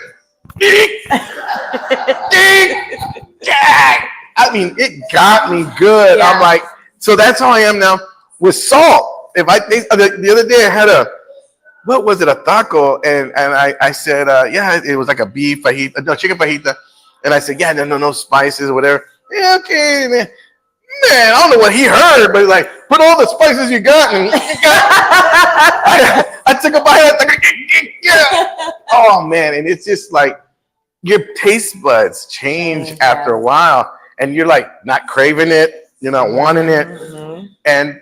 [SPEAKER 1] I mean, it got me good. Yeah. I'm like, so that's how I am now with salt. If the other day I had a taco, and I said, yeah, it was like a beef fajita, no, chicken fajita, and I said, yeah, no spices or whatever. Yeah, okay, man. Man, I don't know what he heard, but like, put all the spices you got. And I took a bite. Oh man, and it's just like your taste buds change after a while, and you're like not craving it, you're not wanting it, and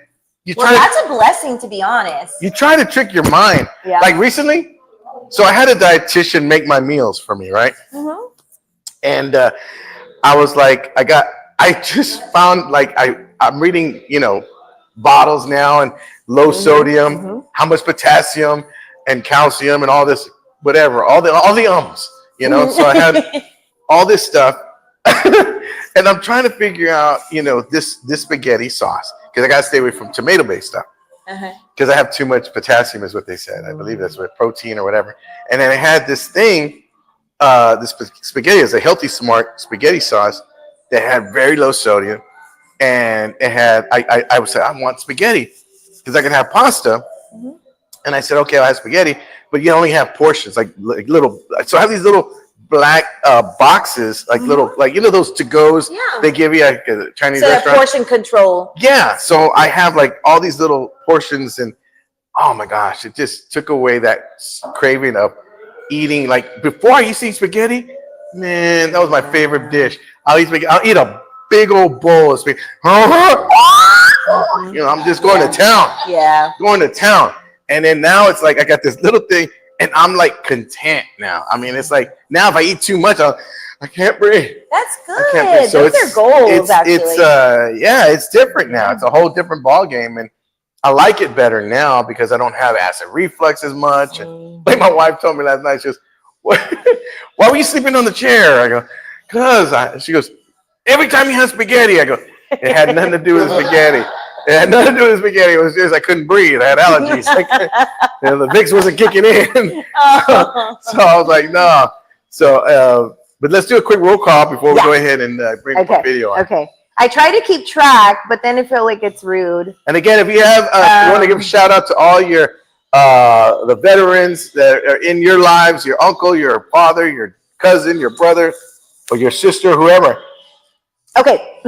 [SPEAKER 1] you try.
[SPEAKER 2] Well, that's a blessing, to be honest.
[SPEAKER 1] You try to trick your mind. Yeah. Like recently, so I had a dietitian make my meals for me, right? And I was like, I just found like I'm reading, bottles now and low sodium, how much potassium and calcium and all this, whatever, all the ums, So I had all this stuff, and I'm trying to figure out, this spaghetti sauce because I gotta stay away from tomato-based stuff because I have too much potassium, is what they said. I believe that's what protein or whatever. And then I had this thing, this spaghetti is a healthy, smart spaghetti sauce that had very low sodium, and it had I would say I want spaghetti because I could have pasta, and I said okay, I'll have spaghetti, but you only have portions like little. So I have these little black boxes, like little those to goes they give you at a Chinese restaurant.
[SPEAKER 2] Portion control.
[SPEAKER 1] Yeah, so I have like all these little portions, and oh my gosh, it just took away that craving of eating. Like before, I used to eat spaghetti. Man, that was my favorite dish. I'll eat a big old bowl of spaghetti. I'm just going to town. Yeah. Going to town. And then now it's like I got this little thing, and I'm like content now. I mean, it's like now if I eat too much, I can't breathe.
[SPEAKER 2] That's good. So those are goals, actually.
[SPEAKER 1] It's different now. It's a whole different ball game, and I like it better now because I don't have acid reflux as much. And like my wife told me last night, she goes, why were you sleeping on the chair? I go, she goes, every time you have spaghetti. I go, it had nothing to do with spaghetti. It had nothing to do with spaghetti. It was just I couldn't breathe. I had allergies. The Vicks wasn't kicking in. So I was like, no. So, but let's do a quick roll call before we go ahead and bring the video on.
[SPEAKER 2] Okay. I try to keep track, but then I feel like it's rude.
[SPEAKER 1] And again, if you have, you want to give a shout out to all your the veterans that are in your lives, your uncle, your father, your cousin, your brother, or your sister, whoever.
[SPEAKER 2] Okay.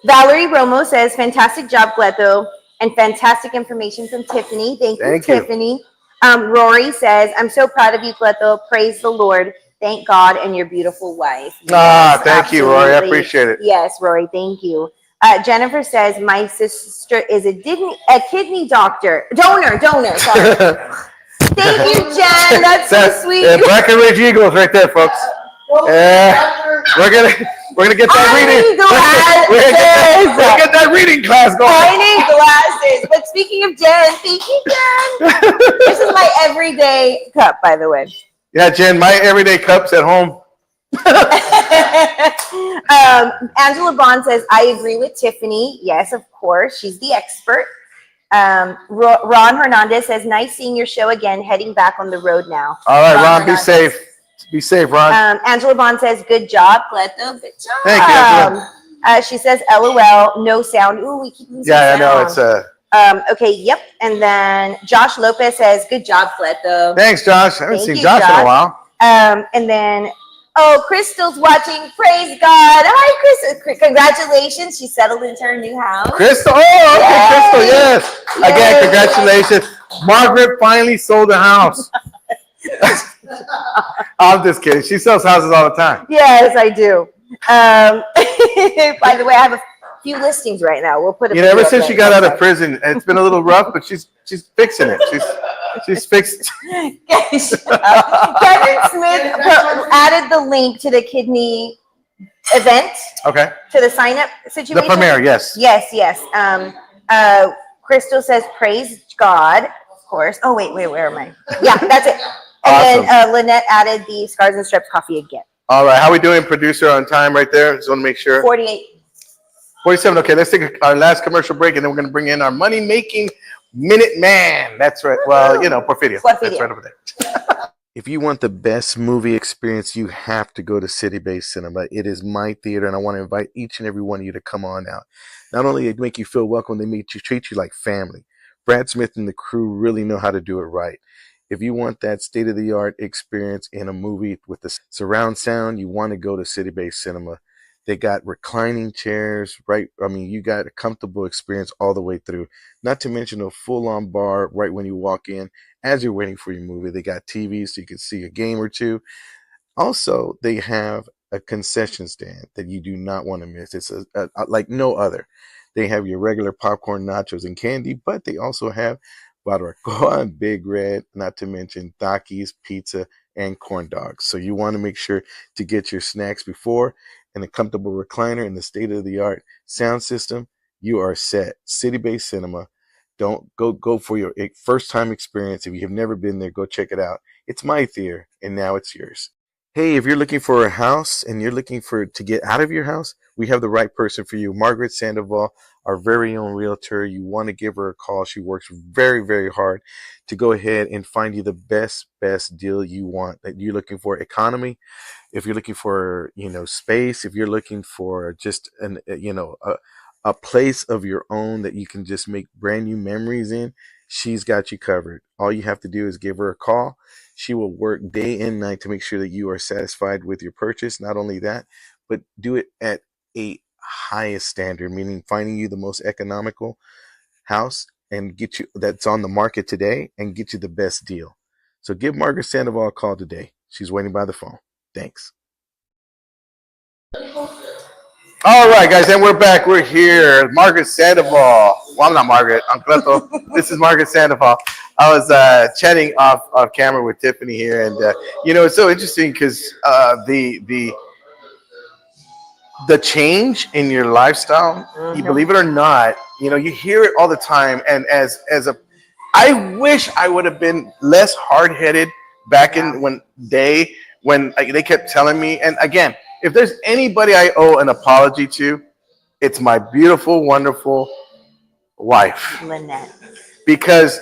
[SPEAKER 2] Valerie Romo says, fantastic job, Cleto, and fantastic information from Tiffany. Thank you, Tiffany. Rory says, I'm so proud of you, Cleto. Praise the Lord. Thank God and your beautiful wife. Yes,
[SPEAKER 1] thank you, Rory. I appreciate it.
[SPEAKER 2] Yes, Rory. Thank you. Jennifer says, my sister is a kidney donor. Sorry. Thank you, Jen. That's so sweet.
[SPEAKER 1] Breckenridge Eagles right there, folks. We're gonna get that reading. We're gonna get that reading class going.
[SPEAKER 2] I need glasses. But speaking of Jen, thank you, Jen. This is my everyday cup, by the way.
[SPEAKER 1] Yeah, Jen, my everyday cup's at home.
[SPEAKER 2] Angela Bond says, I agree with Tiffany. Yes, of course. She's the expert. Ron Hernandez says, nice seeing your show again, heading back on the road now.
[SPEAKER 1] All right, Ron, be
[SPEAKER 2] Hernandez.
[SPEAKER 1] safe. Be safe, Ron.
[SPEAKER 2] Angela Bond says, good job, Cleto. Good job.
[SPEAKER 1] Thank you, Angela.
[SPEAKER 2] She says, LOL, no sound. Ooh, we keep losing
[SPEAKER 1] Yeah, I
[SPEAKER 2] sound.
[SPEAKER 1] know. It's
[SPEAKER 2] okay, yep. And then Josh Lopez says, good job, Cleto.
[SPEAKER 1] Thanks, Josh. I haven't
[SPEAKER 2] Thank
[SPEAKER 1] seen
[SPEAKER 2] you,
[SPEAKER 1] Josh in a while.
[SPEAKER 2] And then, Crystal's watching. Praise God. Hi, Crystal. Congratulations. She settled into her new house.
[SPEAKER 1] Crystal. Oh, okay,
[SPEAKER 2] Yay.
[SPEAKER 1] Crystal. Yes.
[SPEAKER 2] Yay.
[SPEAKER 1] Again, congratulations. Margaret finally sold a house. I'm just kidding. She sells houses all the time.
[SPEAKER 2] Yes, I do. By the way, I have a few listings right now. We'll put it.
[SPEAKER 1] Ever since she got out of prison, it's been a little rough, but she's fixing it. She's fixed.
[SPEAKER 2] Kevin Smith added the link to the kidney event.
[SPEAKER 1] Okay.
[SPEAKER 2] To the sign up situation.
[SPEAKER 1] The premiere, yes.
[SPEAKER 2] Yes. Crystal says, praise God, of course. Oh, wait, where am I? Yeah, that's it. And then Lynette added the Scars and Stripes coffee again.
[SPEAKER 1] All right, how we doing, producer, on time right there? Just want to make sure.
[SPEAKER 2] 48.
[SPEAKER 1] 47, okay, let's take our last commercial break, and then we're going to bring in our money-making Minute Man. That's right. Well, Porfirio. That's right over there. If you want the best movie experience, you have to go to City Base Cinema. It is my theater, and I want to invite each and every one of you to come on out. Not only they make you feel welcome, they treat you like family. Brad Smith and the crew really know how to do it right. If you want that state-of-the-art experience in a movie with the surround sound, you want to go to City Base Cinema. They got reclining chairs, right? I mean, you got a comfortable experience all the way through. Not to mention a full-on bar right when you walk in as you're waiting for your movie. They got TVs so you can see a game or two. Also, they have a concession stand that you do not want to miss. It's like no other. They have your regular popcorn, nachos, and candy, but they also have barbacoa and Big Red, not to mention Takis, pizza, and corn dogs. So you want to make sure to get your snacks before, and a comfortable recliner and the state-of-the-art sound system. You are set. City Base Cinema. Don't go for your first-time experience. If you have never been there, go check it out. It's my theater, and now it's yours. Hey, if you're looking for a house and you're looking to get out of your house, we have the right person for you. Margaret Sandoval, our very own realtor. You want to give her a call. She works very, very hard to go ahead and find you the best deal you want. That you're looking for economy, if you're looking for space, if you're looking for just a place of your own that you can just make brand new memories in, she's got you covered. All you have to do is give her a call. She will work day and night to make sure that you are satisfied with your purchase. Not only that, but do it at a highest standard, meaning finding you the most economical house and get you that's on the market today and get you the best deal. So give Margaret Sandoval a call today. She's waiting by the phone. Thanks. All right, guys, and we're back. We're here. Margaret Sandoval. Well, I'm not Margaret. I'm Cleto. This is Margaret Sandoval. I was chatting off camera with Tiffany here, and it's so interesting because the change in your lifestyle, you believe it or not, you hear it all the time. And I wish I would have been less hard-headed back in when they kept telling me. And again, if there's anybody I owe an apology to, it's my beautiful, wonderful wife,
[SPEAKER 2] Lynette,
[SPEAKER 1] because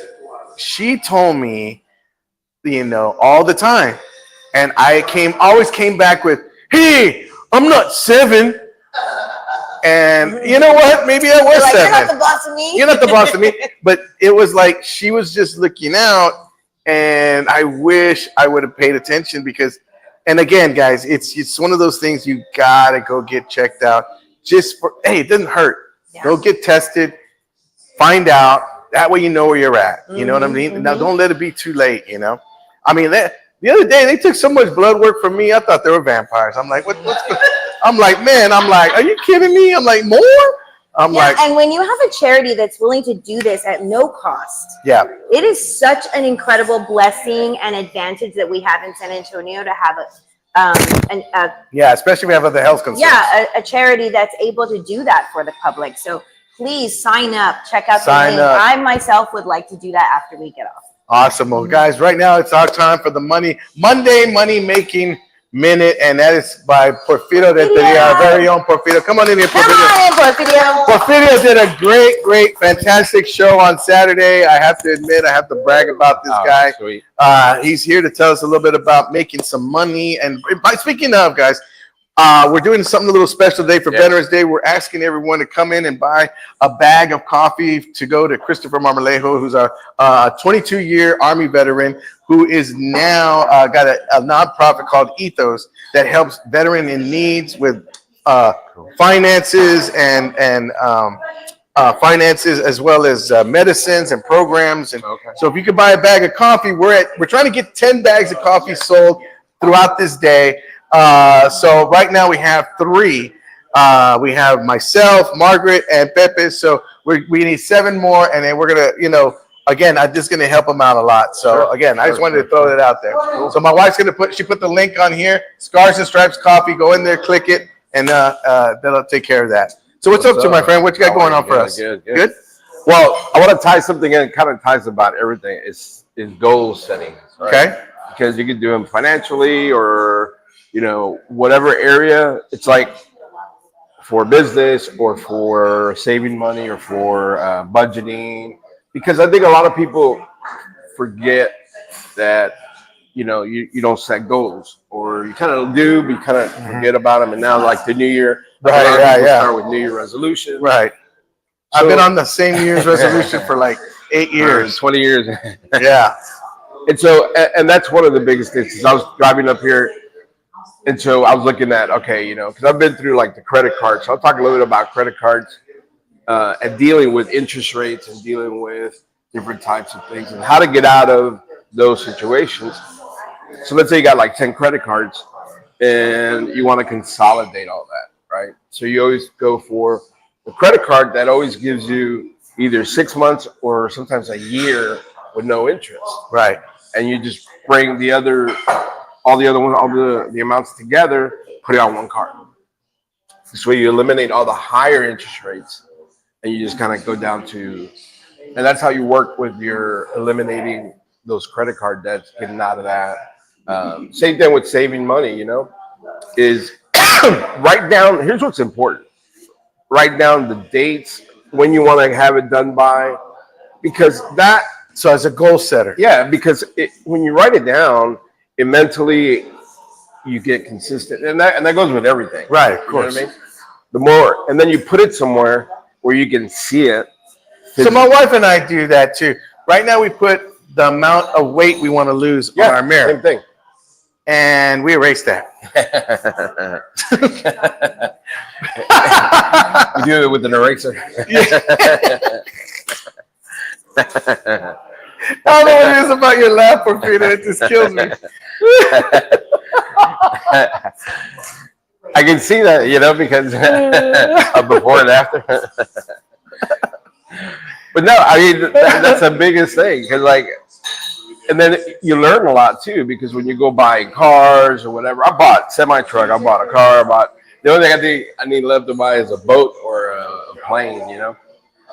[SPEAKER 1] she told me, all the time, and I always came back with, "Hey, I'm not 7." And you know what? Maybe I was 7.
[SPEAKER 2] You're not the boss of me.
[SPEAKER 1] You're not the boss of me. But it was like she was just looking out, and I wish I would have paid attention because, and again, guys, it's one of those things you gotta go get checked out. It doesn't hurt. Yeah. Go get tested, find out. That way you know where you're at. You know what I mean? Now don't let it be too late. I mean, the other day they took so much blood work from me. I thought they were vampires. I'm like, what's going? I'm like, man. I'm like, are you kidding me? I'm like, more? I'm like,
[SPEAKER 2] and when you have a charity that's willing to do this at no cost,
[SPEAKER 1] yeah,
[SPEAKER 2] it is such an incredible blessing and advantage that we have in San Antonio to have
[SPEAKER 1] especially if we have other health concerns.
[SPEAKER 2] Yeah, a charity that's able to do that for the public. So please sign up, check out the link. I myself would like to do that after we get off.
[SPEAKER 1] Awesome. Well, guys, right now it's our time for the Monday Money Making minute, and that is by Porfirio Renteria, our very own Porfirio. Come on in here,
[SPEAKER 2] Come
[SPEAKER 1] Porfirio.
[SPEAKER 2] on in, Porfirio.
[SPEAKER 1] Porfirio did a great, fantastic show on Saturday. I have to admit, I have to brag about this guy.
[SPEAKER 11] Sweet.
[SPEAKER 1] He's here to tell us a little bit about making some money. And by speaking of, guys, we're doing something a little special today for Veterans Day. We're asking everyone to come in and buy a bag of coffee to go to Christopher Marmolejo, who's a 22-year Army veteran who is now got a nonprofit called Ethos that helps veteran in needs with finances and finances as well as medicines and programs. And so if you could buy a bag of coffee, we're trying to get 10 bags of coffee sold throughout this day. So right now we have 3. We have myself, Margaret, and Pepe. So we need 7 more, and then we're gonna, again, I'm just gonna help them out a lot. So again, I just wanted to throw that out there. So my wife's gonna put the link on here. Scars and Stripes Coffee. Go in there, click it, and that'll take care of that. So what's up to my friend? What you got going on for us? Good.
[SPEAKER 11] Well, I want to tie something in. It kind of ties about everything. Is goal setting. Right? Okay. Because you can do them financially or whatever area. It's like for business or for saving money or for budgeting. Because I think a lot of people forget that you don't set goals, or you kind of do, but you kind of forget about them. And now, like the New Year, start with New Year resolution.
[SPEAKER 1] Right. So, I've been on the same New Year's resolution for like 8 years,
[SPEAKER 11] 20 years.
[SPEAKER 1] Yeah.
[SPEAKER 11] And so, and that's one of the biggest things. Is I was driving up here, and so I was looking at because I've been through like the credit cards. So I'll talk a little bit about credit cards and dealing with interest rates and dealing with different types of things and how to get out of those situations. So let's say you got like 10 credit cards and you want to consolidate all that, right? So you always go for the credit card that always gives you either 6 months or sometimes a year with no interest.
[SPEAKER 1] Right.
[SPEAKER 11] And you just bring all the other ones, all the amounts together, put it on one card. This way you eliminate all the higher interest rates and you just kind of go down to, and that's how you work with your eliminating those credit card debts, getting out of that. Same thing with saving money, is write down, here's what's important. Write down the dates, when you want to have it done by, because
[SPEAKER 1] so as a goal setter.
[SPEAKER 11] Yeah, because when you write it down, it mentally, you get consistent. And that goes with everything.
[SPEAKER 1] Right, of course.
[SPEAKER 11] You know what I mean? The more, and then you put it somewhere where you can see it.
[SPEAKER 1] So my wife and I do that too. Right now we put the amount of weight we want to lose on our mirror.
[SPEAKER 11] Same thing.
[SPEAKER 1] And we erase that.
[SPEAKER 11] You do it with an eraser.
[SPEAKER 1] I don't know what it is about your laugh, Porfirio. It just kills me.
[SPEAKER 11] I can see that, because of before and after. But no, I mean, that's the biggest thing. Because and then you learn a lot too, because when you go buy cars or whatever, I bought semi-truck, I bought a car, the only thing I need left to buy is a boat or a plane,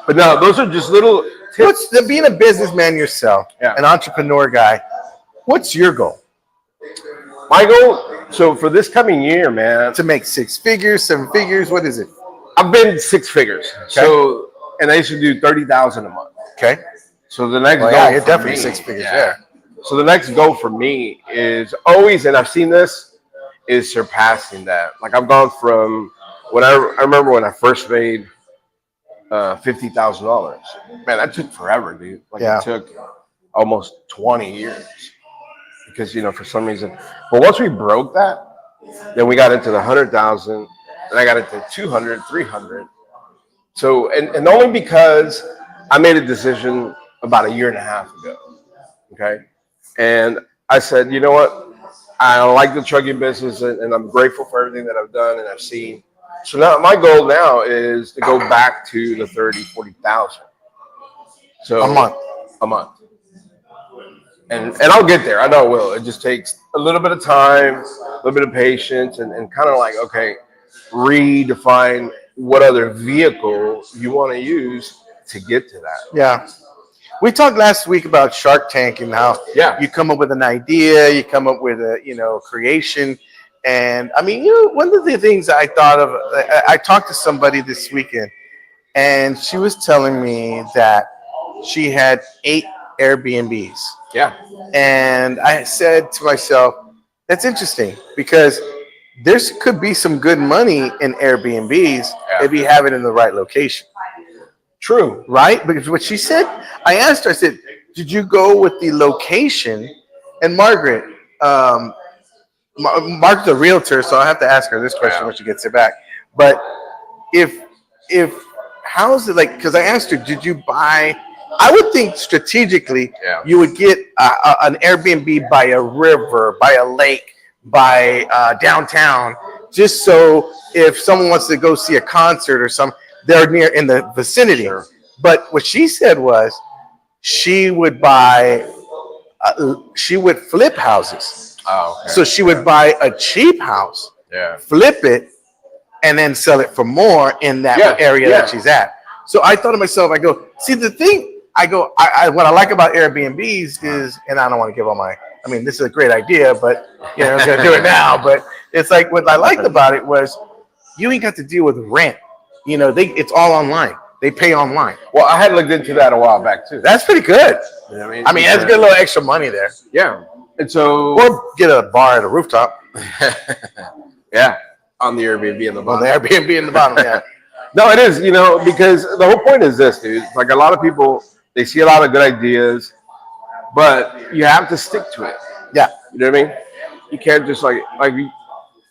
[SPEAKER 11] But no, those are just little tips.
[SPEAKER 1] Being a businessman yourself, an entrepreneur guy, what's your goal?
[SPEAKER 11] My goal, so for this coming year, man.
[SPEAKER 1] To make 6 figures, 7 figures, what is it?
[SPEAKER 11] I've been 6 figures. Okay. So, and I used to do 30,000 a month.
[SPEAKER 1] Okay.
[SPEAKER 11] So the next goal
[SPEAKER 1] you're definitely 6 figures,
[SPEAKER 11] So the next goal for me is always, and I've seen this, is surpassing that. Like I've gone from I remember when I first made $50,000. Man, that took forever, dude. It took almost 20 years because for some reason. But once we broke that, then we got into the 100,000, and I got into 200, 300. So and only because I made a decision about 1.5 years ago. Okay, and I said, you know what? I like the trucking business, and I'm grateful for everything that I've done and I've seen. So now my goal now is to go back to the 30, 40,000. So a month. And I'll get there. I know I will. It just takes a little bit of time, a little bit of patience, and kind of redefine what other vehicle you want to use to get to that.
[SPEAKER 1] Yeah. We talked last week about Shark Tank and how you come up with an idea, you come up with a creation, And I mean, one of the things I thought of, I talked to somebody this weekend, and she was telling me that she had 8 Airbnbs.
[SPEAKER 11] Yeah.
[SPEAKER 1] And I said to myself, that's interesting because there could be some good money in Airbnbs if you have it in the right location.
[SPEAKER 11] True.
[SPEAKER 1] Right? Because what she said, I asked her, I said, did you go with the location? And Margaret, Margaret's a realtor, so I'll have to ask her this question when she gets it back. But if how's it like, because I asked her, did you buy, I would think strategically you would get an Airbnb by a river, by a lake, by downtown, just so if someone wants to go see a concert or something, they're near in the vicinity. Sure. But what she said was she would buy, she would flip houses.
[SPEAKER 11] Oh, okay.
[SPEAKER 1] So she would buy a cheap house, flip it, and then sell it for more in that area that she's at. So I thought to myself, I go, see the thing, I go, what I like about Airbnbs is, and I don't want to give all my, I mean, this is a great idea, but you know, I'm gonna do it now. But it's like what I liked about it was you ain't got to deal with rent. You know, it's all online. They pay online.
[SPEAKER 11] Well, I had looked into that a while back too.
[SPEAKER 1] That's pretty good.
[SPEAKER 11] You know what I mean?
[SPEAKER 1] I mean, that's good, a little extra money there.
[SPEAKER 11] Yeah. And so,
[SPEAKER 1] or get a bar at a rooftop.
[SPEAKER 11] Yeah, on the Airbnb in the bottom.
[SPEAKER 1] On the Airbnb in the bottom, yeah.
[SPEAKER 11] No, it is, you know, because the whole point is this, dude. Like a lot of people, they see a lot of good ideas, but you have to stick to it.
[SPEAKER 1] Yeah.
[SPEAKER 11] You know what I mean? You can't just okay,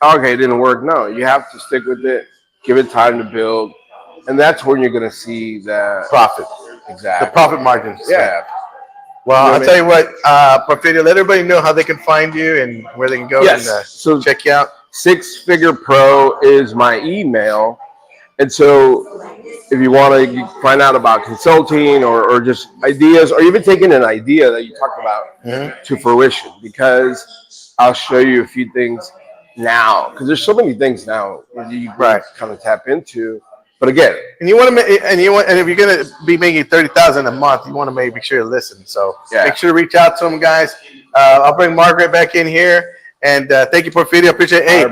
[SPEAKER 11] it didn't work. No, you have to stick with it, give it time to build, and that's when you're going to see the
[SPEAKER 1] profit.
[SPEAKER 11] Exactly.
[SPEAKER 1] The profit margins.
[SPEAKER 11] Yeah.
[SPEAKER 1] Well,
[SPEAKER 11] You know
[SPEAKER 1] I'll tell you what, Porfirio, let everybody know how they can find you and where they can go and
[SPEAKER 11] so
[SPEAKER 1] check you out.
[SPEAKER 11] 6Figure Pro is my email. And so if you want to find out about consulting or just ideas, or even taking an idea that you talked about to fruition, because I'll show you a few things now, because there's so many things now that you kind of tap into. But again,
[SPEAKER 1] and you want to make, and if you're gonna be making $30,000 a month, you want to make sure to listen. So make sure to reach out to them, guys. I'll bring Margaret back in here, and thank you, Porfirio. Appreciate it. Hey,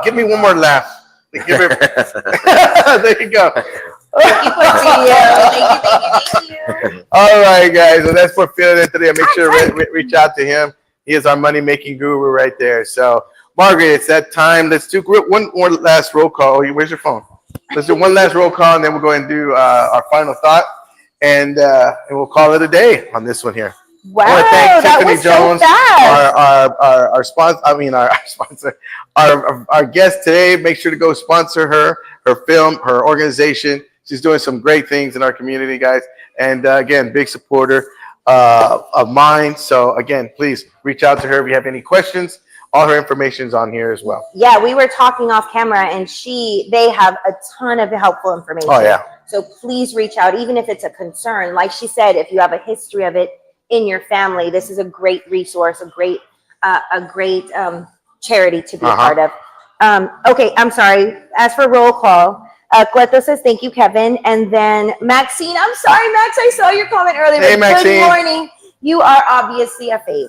[SPEAKER 1] give me one more laugh. Give her, there you go.
[SPEAKER 2] Thank you, Porfirio. Thank you.
[SPEAKER 1] All right, guys. Well, that's Porfirio today. Make sure to reach out to him. He is our money making guru right there. So, Margaret, it's that time. Let's do one more last roll call. Where's your phone? Let's do one last roll call, and then we'll go and do our final thought, and we'll call it a day on this one here.
[SPEAKER 2] Wow,
[SPEAKER 1] I want to thank Tiffany Jones,
[SPEAKER 2] fast.
[SPEAKER 1] our sponsor. I mean, our sponsor, our guest today. Make sure to go sponsor her film, her organization. She's doing some great things in our community, guys. And again, big supporter of mine. So again, please reach out to her if you have any questions. All her information is on here as well.
[SPEAKER 2] Yeah, we were talking off camera, and they have a ton of helpful information.
[SPEAKER 1] Oh yeah.
[SPEAKER 2] So please reach out, even if it's a concern. Like she said, if you have a history of it in your family, this is a great resource, a great charity to be a part of. Okay, I'm sorry. As for roll call, Cleto says thank you, Kevin, and then Maxine. I'm sorry, Max. I saw your comment earlier.
[SPEAKER 1] Hey, Maxine.
[SPEAKER 2] Good morning. You are obviously a fave.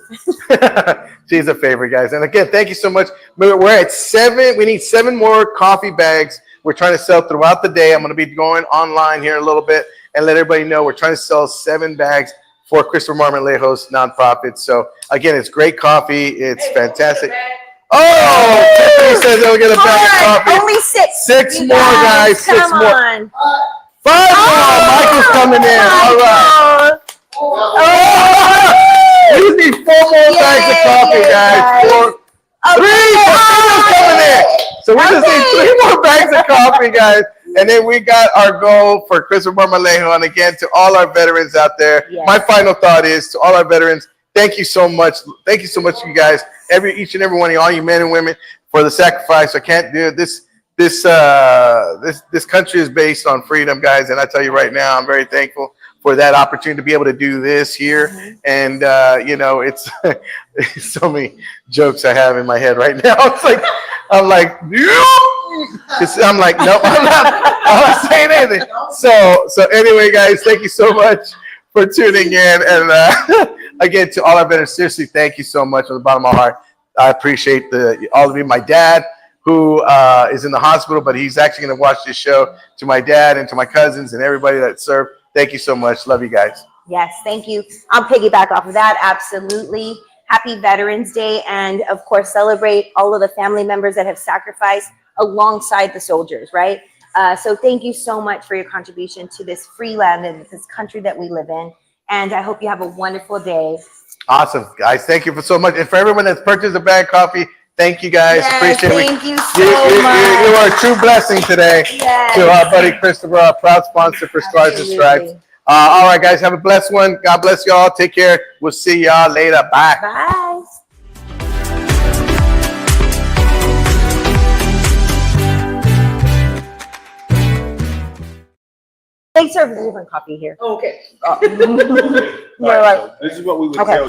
[SPEAKER 1] She's a favorite, guys. And again, thank you so much. We're at 7. We need 7 more coffee bags. We're trying to sell throughout the day. I'm going to be going online here in a little bit and let everybody know we're trying to sell 7 bags for Christopher Marmolejo's nonprofit. So again, it's great coffee. It's fantastic. Oh, Tiffany says they'll get a bag of coffee.
[SPEAKER 2] Only 6.
[SPEAKER 1] 6 more, guys. 6
[SPEAKER 2] Come
[SPEAKER 1] more.
[SPEAKER 2] on.
[SPEAKER 1] 5 more. Michael's coming in. All right. We need 4 more bags of coffee, guys. 4, 3. Porfirio's coming in. So we just need 3 more bags of coffee, guys. And then we got our goal for Christopher Marmolejo. And again, to all our veterans out there, my final thought is to all our veterans, thank you so much. Thank you so much, you guys. Each and every one of you, all you men and women, for the sacrifice. I can't do it. This country is based on freedom, guys. And I tell you right now, I'm very thankful for that opportunity to be able to do this here. And, you know, it's so many jokes I have in my head right now. It's like, I'm like, no, I'm not saying anything. So anyway, guys, thank you so much for tuning in. And again, to all our veterans, seriously, thank you so much from the bottom of my heart. I appreciate all of you. My dad, who is in the hospital, but he's actually going to watch this show. To my dad and to my cousins and everybody that served, thank you so much. Love you guys.
[SPEAKER 2] Yes, thank you. I'll piggyback off of that. Absolutely. Happy Veterans Day. And of course, celebrate all of the family members that have sacrificed alongside the soldiers, right? So thank you so much for your contribution to this free land and this country that we live in. And I hope you have a wonderful day.
[SPEAKER 1] Awesome, guys. Thank you so much. And for everyone that's purchased a bag of coffee, thank you guys.
[SPEAKER 2] Yes,
[SPEAKER 1] Appreciate it.
[SPEAKER 2] thank you so much.
[SPEAKER 1] You are a true blessing today.
[SPEAKER 2] Yes.
[SPEAKER 1] To our buddy Christopher, our proud sponsor for Scars and Stripes. All right, guys. Have a blessed one. God bless y'all. Take care. We'll see y'all later. Bye.
[SPEAKER 2] Bye. They serve a different coffee here.
[SPEAKER 4] Okay.
[SPEAKER 2] You're right.
[SPEAKER 11] This is what we would
[SPEAKER 2] Okay.
[SPEAKER 11] tell